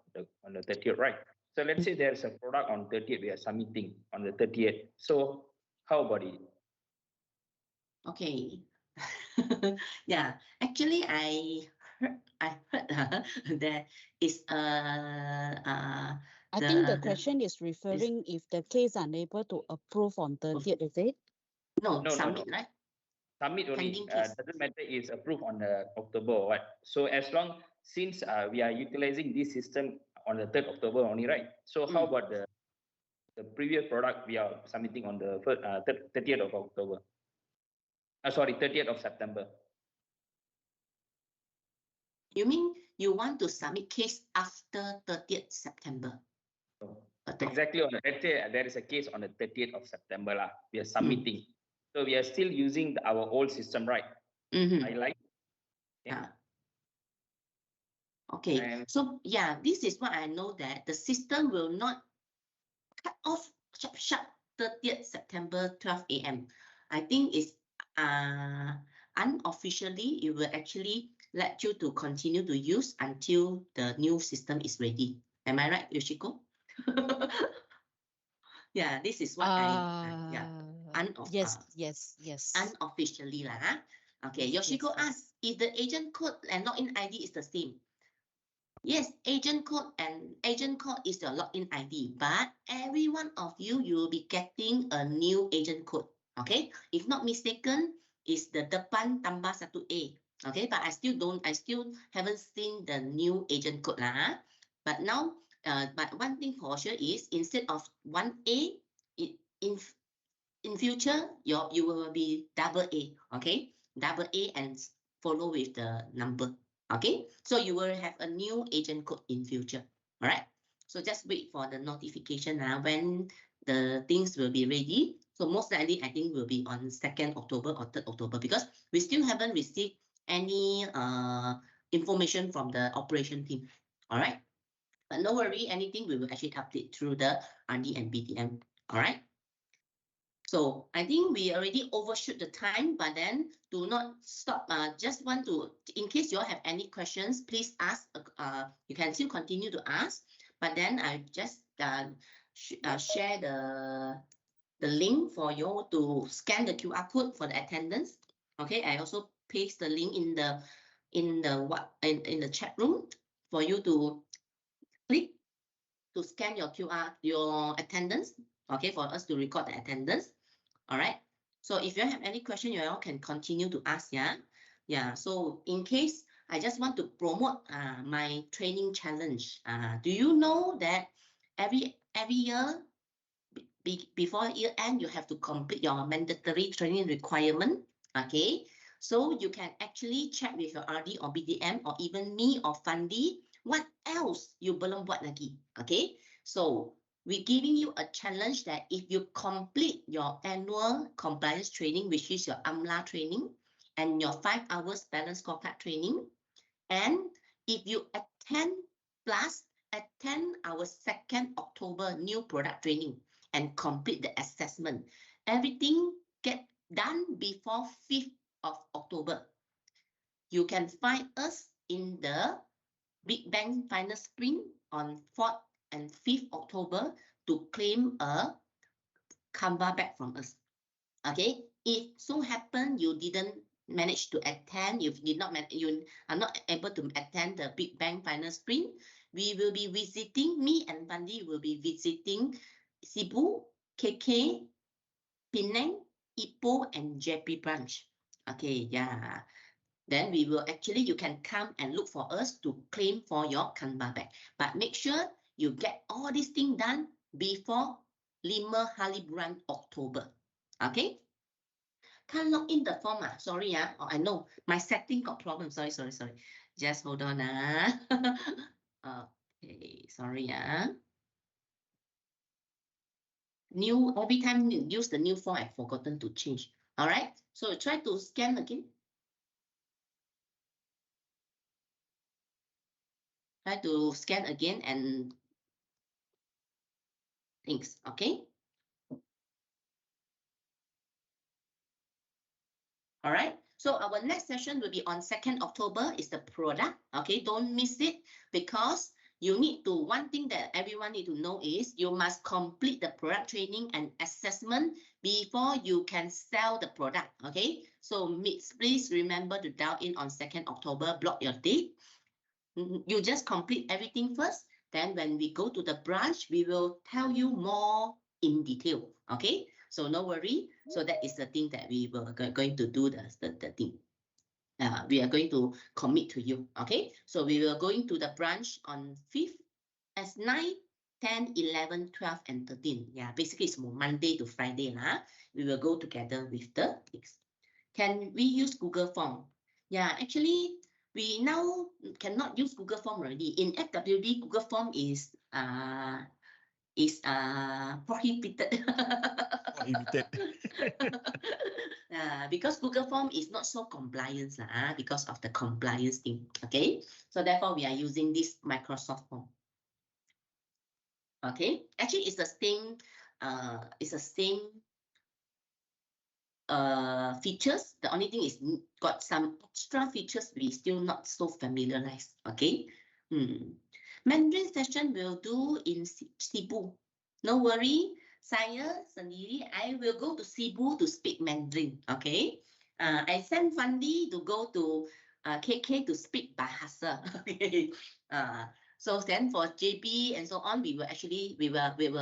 [SPEAKER 4] on the 30th, right? So let's say there's a product on 30th, we are submitting on the 30th. So how about it?
[SPEAKER 1] Okay. Yeah, actually I heard there is
[SPEAKER 6] I think the question is referring if the case unable to approve on 30th, is it?
[SPEAKER 1] No, submit, right?
[SPEAKER 4] Submit only. Doesn't matter it's approved on the October or what. So as long since we are utilizing this system on the 3rd October only, right? So how about the previous product we are submitting on the 30th of October? Sorry, 30th of September.
[SPEAKER 1] You mean you want to submit case after 30th September?
[SPEAKER 4] Exactly. Let's say there is a case on the 30th of September. We are submitting. So we are still using our old system, right? I like.
[SPEAKER 1] Yeah. Okay. So yeah, this is what I know, that the system will not cut off sharp 30th September 12 a.m. I think it's unofficially it will actually let you to continue to use until the new system is ready. Am I right, Yoshiko? Yeah, this is what
[SPEAKER 6] yes.
[SPEAKER 1] Unofficially lah. Okay, Yoshiko asks if the agent code and login ID is the same. Yes, agent code is your login ID, but every one of you will be getting a new agent code. Okay, if not mistaken, is the depan tambah 1A. Okay, but I still haven't seen the new agent code lah. But now, but one thing for sure is instead of 1A, in future you will be double A. Okay, double A and follow with the number. Okay, so you will have a new agent code in future. All right, so just wait for the notification when the things will be ready. So most likely I think will be on 2nd October or 3rd October, because we still haven't received any information from the operation team. All right, but no worry, anything we will actually update through the RD and BDM. All right. So I think we already overshoot the time, but then do not stop. Just want to, in case you all have any questions, please ask. You can still continue to ask, but then I just share the link for you to scan the QR code for the attendance. Okay, I also paste the link in the chat room for you to click to scan your attendance. Okay, for us to record the attendance. All right. So if you have any question, you all can continue to ask. Yeah. Yeah, so in case I just want to promote my training challenge. Do you know that every year before year end you have to complete your mandatory training requirement? Okay, so you can actually check with your RD or BDM or even me or Fandi what else you belum buat lagi. Okay, so we're giving you a challenge that if you complete your annual compliance training, which is your AMLA training, and your 5 hours balance scorecard training, and if you attend our 2nd October new product training and complete the assessment, everything get done before 5th of October. You can find us in the Big Bang Final Sprint on 4th and 5th October to claim a Canva bag from us. Okay, if so happen you didn't manage to attend, you are not able to attend the Big Bang Final Sprint, we will be visiting, me and Fandi will be visiting Cebu, KK, Penang, Ipoh, and JP branch. Okay, yeah. Then we will actually, you can come and look for us to claim for your Canva bag. But make sure you get all these things done before 5 hari bulan October. Okay? Can't log in the form. Sorry. Oh, I know my setting got problem. Sorry. Just hold on. Okay, sorry. New, every time you use the new form, I've forgotten to change. All right. So try to scan again. Try to scan again and things. Okay. All right. So our next session will be on 2nd October is the product. Okay. Don't miss it because you need to, one thing that everyone need to know is you must complete the product training and assessment before you can sell the product. Okay. So please remember to dial in on 2nd October, block your date. You just complete everything first. Then when we go to the branch, we will tell you more in detail. Okay. So no worry. So that is the thing that we were going to do the thing. We are going to commit to you. Okay. So we will going to the branch on 5th as 9, 10, 11, 12, and 13. Yeah, basically it's Monday to Friday. We will go together with the things. Can we use Google Form? Yeah, actually, we now cannot use Google Form already. In FWD, Google Form is prohibited.
[SPEAKER 2] Prohibited.
[SPEAKER 1] Because Google Form is not so compliant because of the compliance thing. Okay, so therefore we are using this Microsoft Form. Okay, actually it's the same. It's the same features. The only thing is got some extra features we still not so familiarized. Okay. Mandarin session will do in Cebu. No worry, saya sendiri, I will go to Cebu to speak Mandarin. Okay. I send Fandi to go to KK to speak Bahasa. Okay. So then for JB and so on, we will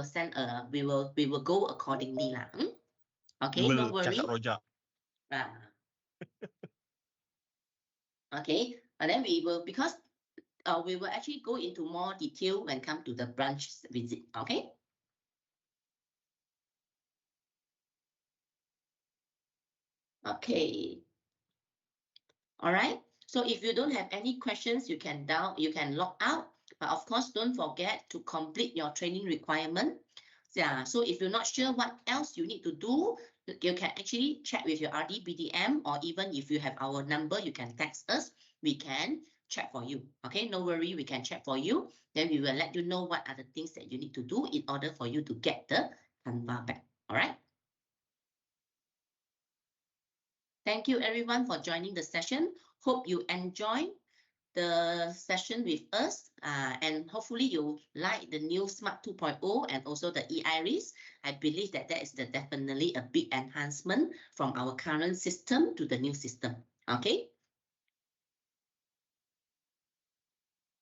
[SPEAKER 1] send we will go accordingly lah. Okay, no worry.
[SPEAKER 2] Cakap rojak.
[SPEAKER 1] Okay, and then we will, because we will actually go into more detail when come to the branch visit. Okay. Okay. All right. So if you don't have any questions, you can log out. But of course, don't forget to complete your training requirement. Yeah. So if you're not sure what else you need to do, you can actually check with your RD, BDM, or even if you have our number, you can text us. We can check for you. Okay, no worry, we can check for you. Then we will let you know what are the things that you need to do in order for you to get the Canva back. All right. Thank you everyone for joining the session. Hope you enjoy the session with us, and hopefully you like the new Smart 2.0 and also the e-Iris. I believe that is definitely a big enhancement from our current system to the new system. Okay.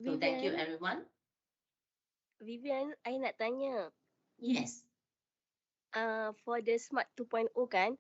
[SPEAKER 1] So thank you everyone.
[SPEAKER 7] Vivian, I nak tanya.
[SPEAKER 1] Yes.
[SPEAKER 7] For the Smart 2.0 kan,